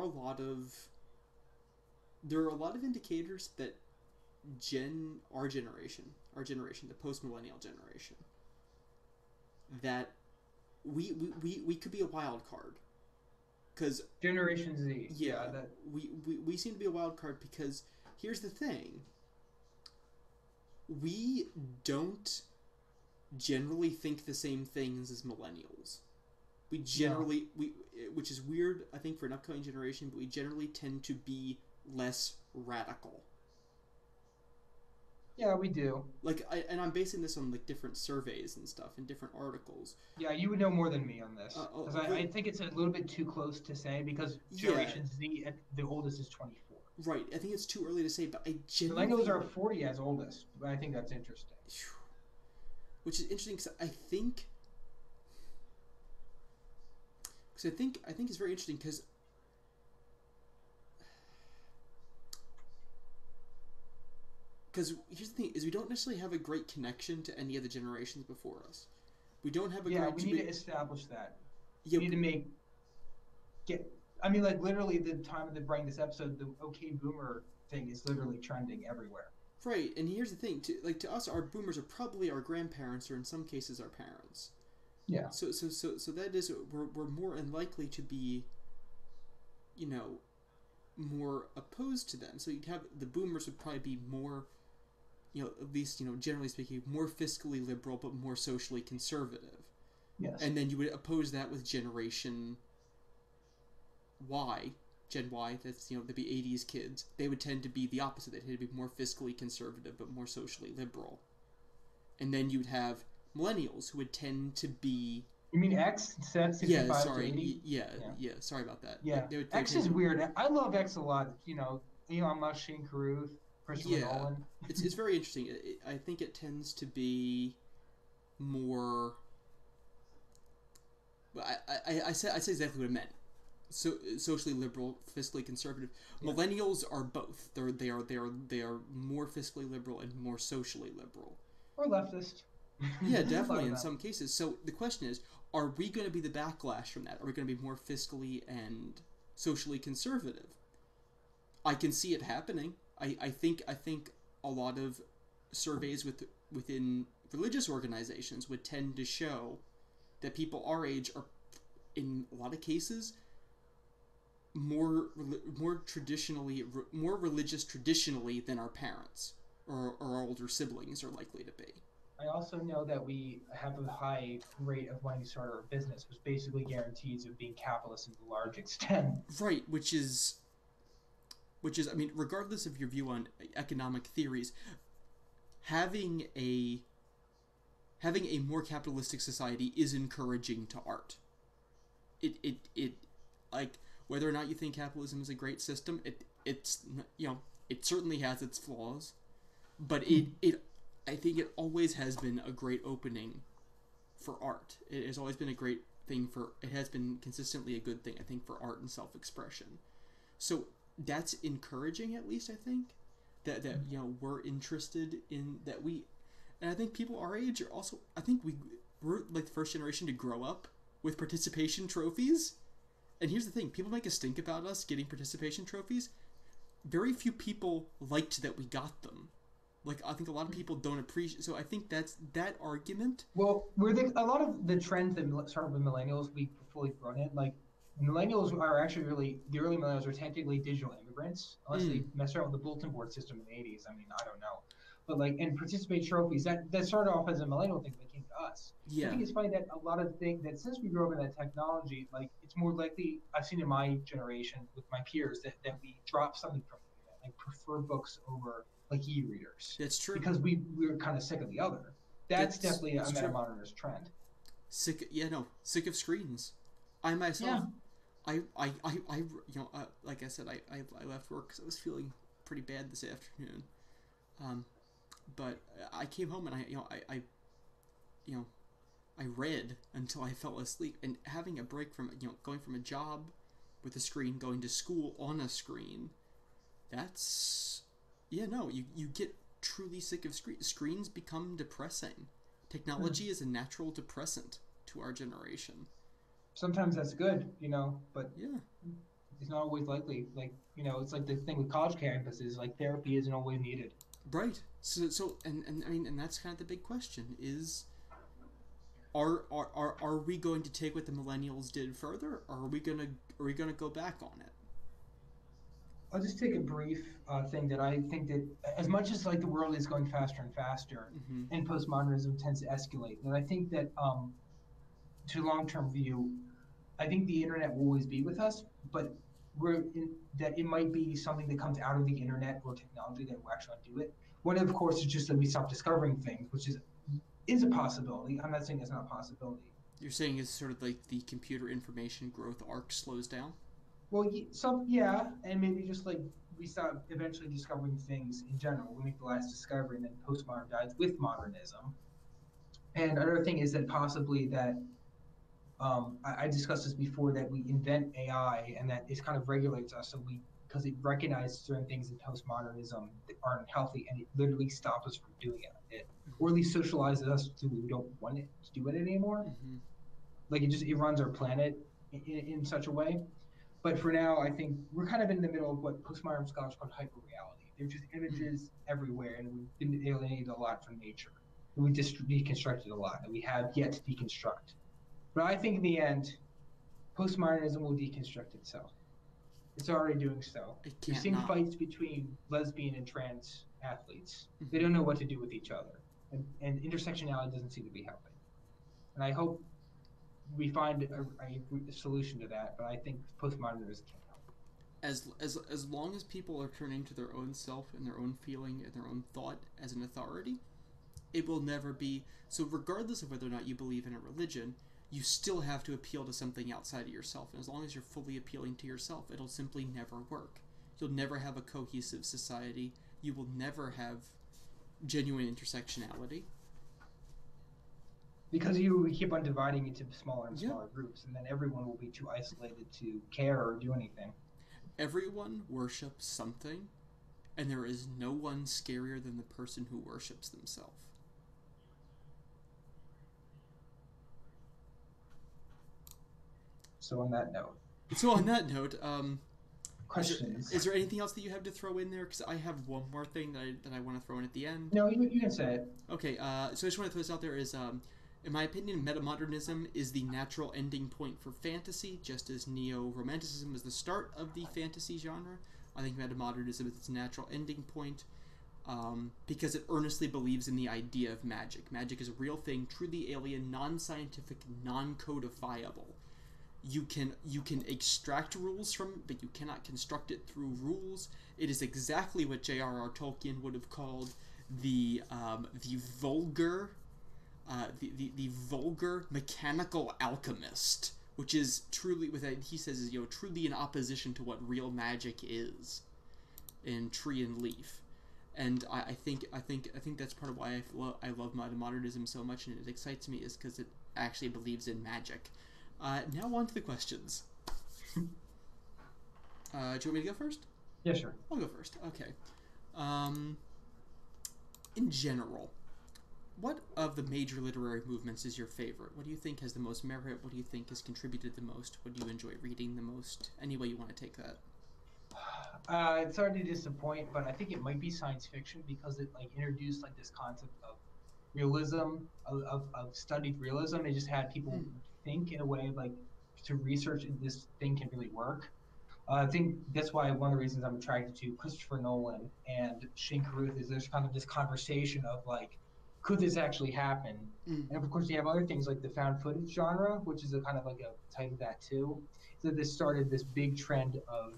a lot of indicators that our generation, the post-millennial generation, that we could be a wild card. Because Generation Z. Yeah, we seem to be a wild card because here's the thing. We don't generally think the same things as millennials. We generally which is weird, I think, for an upcoming generation, but we generally tend to be less radical. Yeah, we do. And I'm basing this on different surveys and stuff and different articles. Yeah, you would know more than me on this because I think it's a little bit too close to say because Generation Z, the oldest is 24. Right, I think it's too early to say, but I genuinely... Millennials are 40 as oldest, but I think that's interesting. Which is interesting because I think it's very interesting because here's the thing: is we don't necessarily have a great connection to any of the generations before us. We don't have a great. We need to establish that. We need to make get. I mean, like literally, the time of the writing this episode, the "Okay Boomer" thing is literally trending everywhere. Right, and here's the thing: to us, our boomers are probably our grandparents, or in some cases, our parents. Yeah. So that is we're more unlikely to be, you know, more opposed to them. So you'd have the boomers would probably be more, at least generally speaking, more fiscally liberal but more socially conservative. Yes. And then you would oppose that with Generation Y, Gen Y. That's they'd be '80s kids. They would tend to be the opposite. They tend to be more fiscally conservative but more socially liberal. And then you'd have millennials who would tend to be You mean X instead, yeah 65 to sorry 80? yeah sorry about that Yeah. they would X tend is to weird. I love X a lot. Elon Musk, Shane Carruth, Christopher yeah Nolan. it's very interesting. I think it tends to be more I say exactly what I meant. So socially liberal, fiscally conservative. Yeah. Millennials are both. They are more fiscally liberal and more socially liberal. Or leftist. Yeah, A lot definitely of in them. some cases. So the question is, are we going to be the backlash from that? Are we going to be more fiscally and socially conservative? I can see it happening. I think a lot of surveys within religious organizations would tend to show that people our age are, in a lot of cases, more religious traditionally than our parents or our older siblings are likely to be. I also know that we have a high rate of wanting to start our business, which basically guarantees of being capitalist to a large extent. Right, which is I mean, regardless of your view on economic theories, having a having a more capitalistic society is encouraging to art. It like, whether or not you think capitalism is a great system, it's it certainly has its flaws, but it I think it always has been a great opening for art. It has always been a great thing for it has been consistently a good thing, I think, for art and self-expression. So that's encouraging, at least I think, that we're interested in that. And I think people our age are also, I think we're like the first generation to grow up with participation trophies. And here's the thing: people make a stink about us getting participation trophies. Very few people liked that we got them. Like, I think a lot of people don't appreciate. So I think that's that argument. Well, a lot of the trends that started with millennials, we fully grown in. Like millennials are actually really the early millennials are technically digital immigrants, unless they Mm, messed around with the bulletin board system in the '80s. I mean, I don't know, but like and participate trophies that started off as a millennial thing that came to us. I yeah, think it's funny that a lot of things that since we grew up in that technology, like it's more likely I've seen in my generation with my peers that we drop something from the internet, like prefer books over like e-readers that's true. because we were kind of sick of the other. That's definitely a That's true. metamodernist trend. Sick of screens. I Yeah. myself, like I said, I left work because I was feeling pretty bad this afternoon. Um, but I came home and you know, I read until I fell asleep. And having a break from going from a job with a screen, going to school on a screen, that's no, you get truly sick of screens. Become depressing. Technology Hmm. is a natural depressant to our generation. Sometimes that's good, but Yeah, it's not always likely. Like, it's like the thing with college campuses, like therapy isn't always needed. right. And I mean, and that's kind of the big question: is are we going to take what the millennials did further, or are we gonna go back on it? I'll just take a brief thing that I think that as much as like the world is going faster and faster, Mm-hmm. and postmodernism tends to escalate, and I think that to long-term view, I think the internet will always be with us, but that it might be something that comes out of the internet or technology that will actually do it. One, of course, is just that we stop discovering things, which is a possibility. I'm not saying it's not a possibility. You're saying it's sort of like the computer information growth arc slows down. Well, yeah, and maybe just like we start eventually discovering things in general. We make the last discovery, and then postmodern dies with modernism. And another thing is that possibly that I discussed this before that we invent AI and that it kind of regulates us. So because it recognizes certain things in postmodernism that aren't healthy and it literally stops us from doing it, or at least socializes us to we don't want it to do it anymore. Mm-hmm. Like it runs our planet in such a way. But for now, I think we're kind of in the middle of what postmodern scholars call hyperreality. There's just images everywhere, and we've been alienated a lot from nature. And we just deconstructed a lot, and we have yet to deconstruct. But I think in the end, postmodernism will deconstruct itself. It's already doing so. It You're can't seeing not. fights between lesbian and trans athletes. They don't know what to do with each other, and intersectionality doesn't seem to be helping. And I hope we find a solution to that. But I think postmodernism can't help. As long as people are turning to their own self and their own feeling and their own thought as an authority, it will never be. So regardless of whether or not you believe in a religion, you still have to appeal to something outside of yourself. And as long as you're fully appealing to yourself, it'll simply never work. You'll never have a cohesive society. You will never have genuine intersectionality. Because we keep on dividing into smaller and Yeah. smaller groups, and then everyone will be too isolated to care or do anything. Everyone worships something, and there is no one scarier than the person who worships themselves. So on that note, So on that note, questions. Is there anything else that you have to throw in there? Because I have one more thing that I want to throw in at the end. No, you can say it. Okay, so I just want to throw this out there is, in my opinion, metamodernism is the natural ending point for fantasy, just as neo-romanticism is the start of the fantasy genre. I think metamodernism is its natural ending point, because it earnestly believes in the idea of magic. Magic is a real thing, truly alien, non-scientific, non-codifiable. You can extract rules from it, but you cannot construct it through rules. It is exactly what J.R.R. Tolkien would have called the vulgar, the vulgar mechanical alchemist, which is truly, he says, is truly in opposition to what real magic is in Tree and Leaf. And I think that's part of why I love modernism so much, and it excites me, is because it actually believes in magic. Now on to the questions. Do you want me to go first? Yeah, sure. I'll go first. Okay. In general, what of the major literary movements is your favorite? What do you think has the most merit? What do you think has contributed the most? What do you enjoy reading the most? Any way you want to take that. It's hard to disappoint, but I think it might be science fiction because it introduced this concept of realism, of studied realism. It just had people think in a way to research if this thing can really work. I think that's why one of the reasons I'm attracted to Christopher Nolan and Shane Carruth is there's kind of this conversation of could this actually happen? Mm. And of course, you have other things like the found footage genre, which is a kind of a type of that too. So this started this big trend of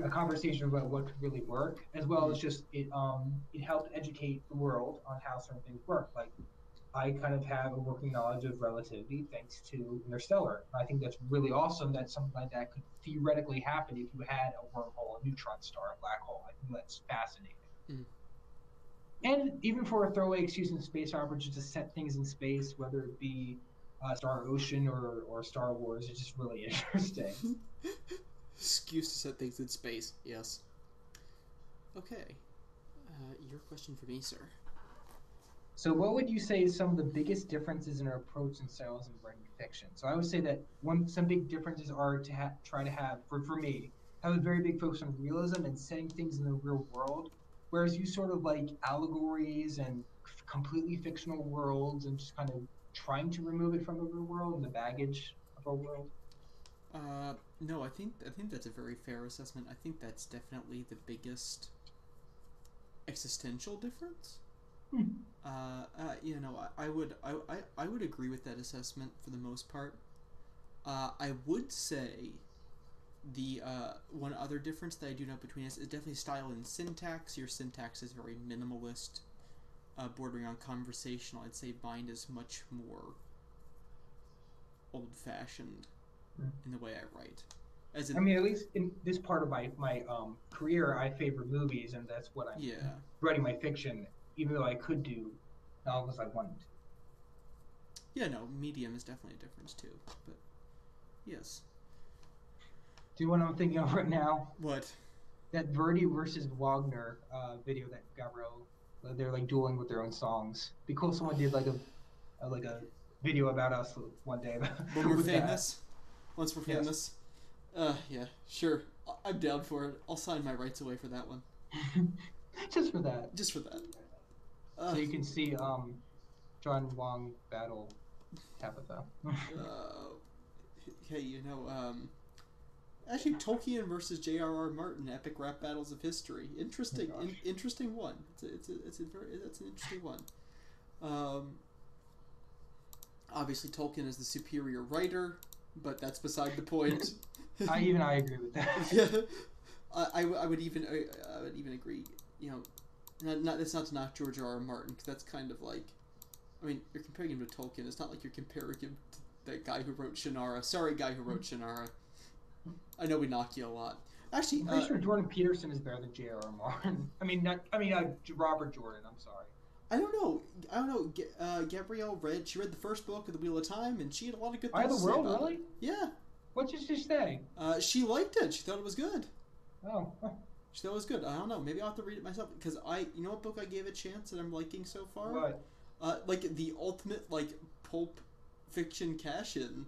a conversation about what could really work, as well as just it helped educate the world on how certain things work. I kind of have a working knowledge of relativity thanks to Interstellar. I think that's really awesome that something like that could theoretically happen if you had a wormhole, a neutron star, a black hole. I think that's fascinating. Mm. And even for a throwaway excuse in space opera, just to set things in space, whether it be Star Ocean or Star Wars, it's just really interesting. Excuse to set things in space, yes. Okay. Your question for me, sir. So what would you say is some of the biggest differences in our approach and styles in writing fiction? So I would say that some big differences are to try to have, for me, have a very big focus on realism and setting things in the real world, whereas you sort of like allegories and completely fictional worlds and just kind of trying to remove it from the real world and the baggage of our world. No, I think that's a very fair assessment. I think that's definitely the biggest existential difference. I would agree with that assessment for the most part. I would say the one other difference that I do note between us is definitely style and syntax. Your syntax is very minimalist, bordering on conversational. I'd say mine is much more old-fashioned in the way I write. At least in this part of my career, I favor movies, and that's what I'm writing my fiction. Even though I could do novels, I wanted to. Yeah, no, medium is definitely a difference too. But yes. Do you know what I'm thinking of right now? What? That Verdi versus Wagner video that got real. They're dueling with their own songs. Be cool if someone did a video about us one day. When we're famous. Once we're famous. Yeah, sure. I'm down for it. I'll sign my rights away for that one. Just for that. Just for that. So Uh, you can see John Wong battle Tabitha. uh, hey, actually, Tolkien versus J.R.R. Martin, epic rap battles of history. Interesting, Oh my gosh. interesting one. That's an interesting one. Um, Obviously, Tolkien is the superior writer, but that's beside the point. I agree with that. Yeah, I would even agree. It's not to knock George R. R. Martin, because that's kind of like, I mean, you're comparing him to Tolkien. It's not like you're comparing him to the guy who wrote Shannara. Sorry, guy who wrote Shannara. I know we knock you a lot. Actually, I'm pretty sure Jordan Peterson is better than J.R.R. Martin. Robert Jordan. I'm sorry. I don't know. Gabrielle she read the first book of The Wheel of Time, and she had a lot of good things Eye of to the say World, about really? it. Yeah. What did she say? She liked it. She thought it was good. Oh. She thought it was good. I don't know. Maybe I'll have to read it myself, because you know what book I gave a chance that I'm liking so far? What? Like the ultimate pulp fiction cash-in,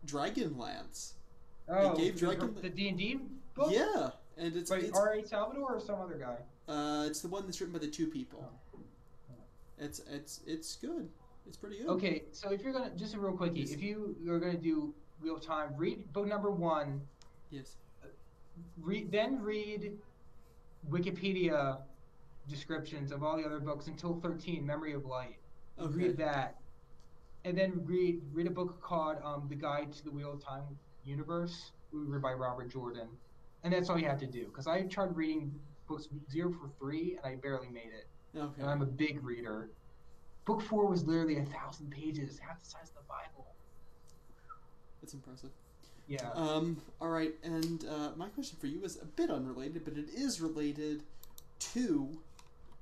Dragonlance. Oh, They gave the D&D book? Yeah, and it's R.A. Salvador or some other guy? It's the one that's written by the two people. Oh. It's good. It's pretty good. Okay, so if you're gonna just a real quickie, if you're gonna do Wheel of Time, read book number 1. Yes. Then read Wikipedia descriptions of all the other books until 13, Memory of Light. Okay. Read that, and then read a book called The Guide to the Wheel of Time Universe, read by Robert Jordan, and that's all you have to do. Because I tried reading books 0 through 3, and I barely made it. Okay. And I'm a big reader. Book 4 was literally 1,000 pages, half the size of the Bible. That's impressive. Yeah. All right, and my question for you is a bit unrelated, but it is related to,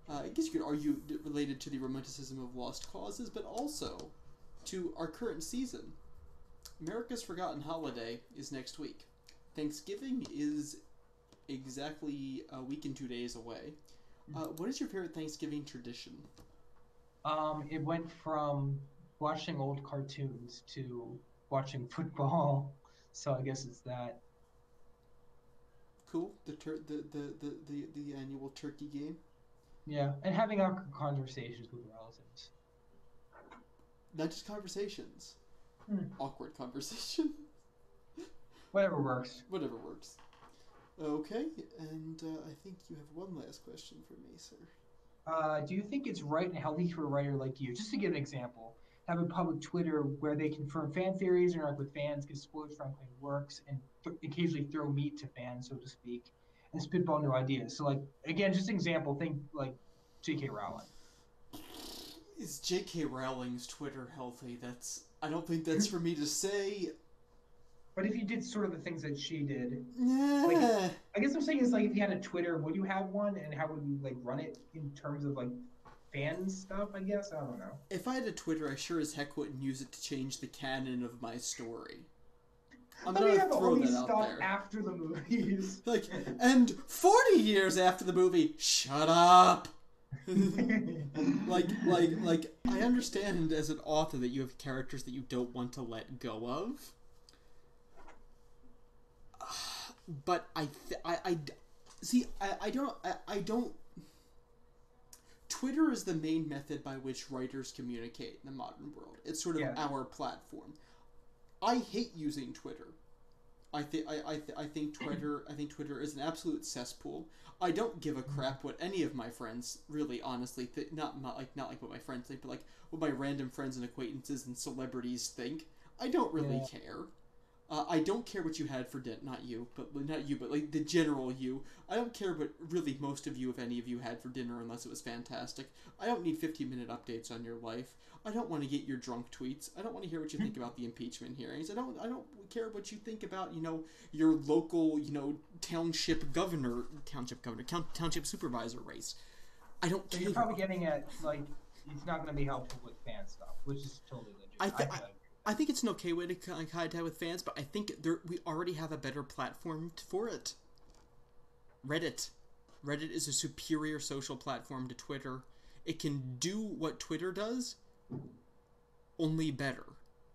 I guess you could argue, related to the romanticism of lost causes, but also to our current season. America's Forgotten Holiday is next week. Thanksgiving is exactly a week and 2 days away. What is your favorite Thanksgiving tradition? It went from watching old cartoons to watching football, so I guess it's that. Cool. The annual turkey game. Yeah, and having awkward conversations with relatives. Not just conversations. Awkward conversation. Whatever works. Whatever works. Okay, and I think you have one last question for me, sir. Do you think it's right and healthy for a writer like you, just to give an example, have a public Twitter where they confirm fan theories, interact with fans, give spoilers for unclaimed works, and occasionally throw meat to fans, so to speak, and spitball new ideas? So, again, just an example, think like J.K. Rowling. Is J.K. Rowling's Twitter healthy? I don't think that's for me to say. But if you did sort of the things that she did, Yeah. I guess I'm saying is if you had a Twitter, would you have one, and how would you run it in terms of fan stuff? I guess I don't know. If I had a Twitter, I sure as heck wouldn't use it to change the canon of my story. I'm gonna have throw all that these out stuff there. after the movies. And 40 years after the movie, shut up. I understand as an author that you have characters that you don't want to let go of. But I don't. Twitter is the main method by which writers communicate in the modern world. It's sort of our platform. I hate using Twitter. I think Twitter is an absolute cesspool. I don't give a crap what any of my friends really honestly not what my friends think, but what my random friends and acquaintances and celebrities think. I don't really care. I don't care what you had for dinner. Not you, but the general you. I don't care what really most of you, if any of you, had for dinner unless it was fantastic. I don't need 15-minute updates on your life. I don't want to get your drunk tweets. I don't want to hear what you think about the impeachment hearings. I don't care what you think about, your local, township supervisor race. I don't care. So you're probably getting at it's not going to be helpful with fan stuff, which is totally legit. I think it's an okay way to contact with fans, but I think we already have a better platform for it. Reddit. Reddit is a superior social platform to Twitter. It can do what Twitter does, only better.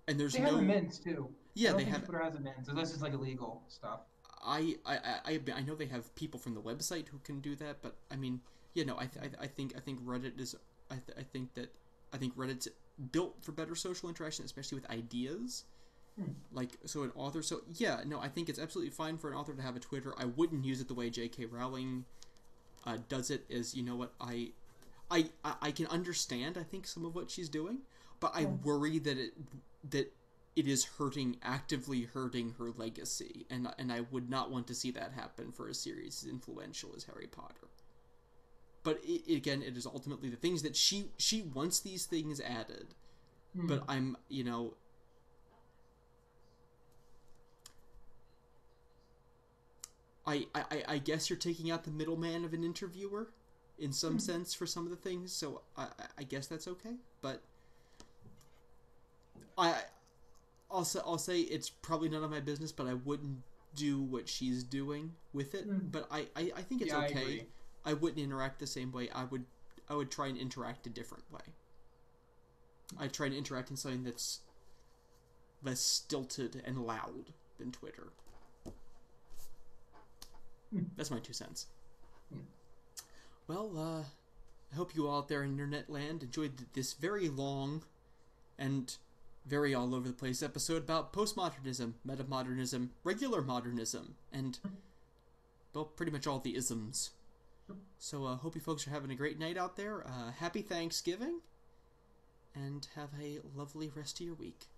And they have the mints too. I Yeah, don't they think have. Twitter has a ban, so this is like illegal stuff. I know they have people from the website who can do that, but I mean, yeah, no, I think Reddit is. I think Reddit's built for better social interaction, especially with ideas. Hmm. Like, so an author. So yeah, no, I think it's absolutely fine for an author to have a Twitter. I wouldn't use it the way J.K. Rowling does it. Is, you know what, I can understand, I think, some of what she's doing, but I Yeah. worry that it is actively hurting her legacy, and I would not want to see that happen for a series as influential as Harry Potter. But again, it is ultimately the things that she wants these things added. But Hmm. I'm, you know, I guess you're taking out the middleman of an interviewer in some Hmm. sense for some of the things, so I guess that's okay. But I I'll say it's probably none of my business, but I wouldn't do what she's doing with it. Hmm. But I think it's Yeah, I okay. agree. I wouldn't interact the same way. I would try and interact a different way. I'd try and interact in something that's less stilted and loud than Twitter. Hmm. That's my 2 cents. Hmm. Well, I hope you all out there in internet land enjoyed this very long and very all over the place episode about postmodernism, metamodernism, regular modernism, and, well, pretty much all the isms. So hope you folks are having a great night out there. Happy Thanksgiving, and have a lovely rest of your week.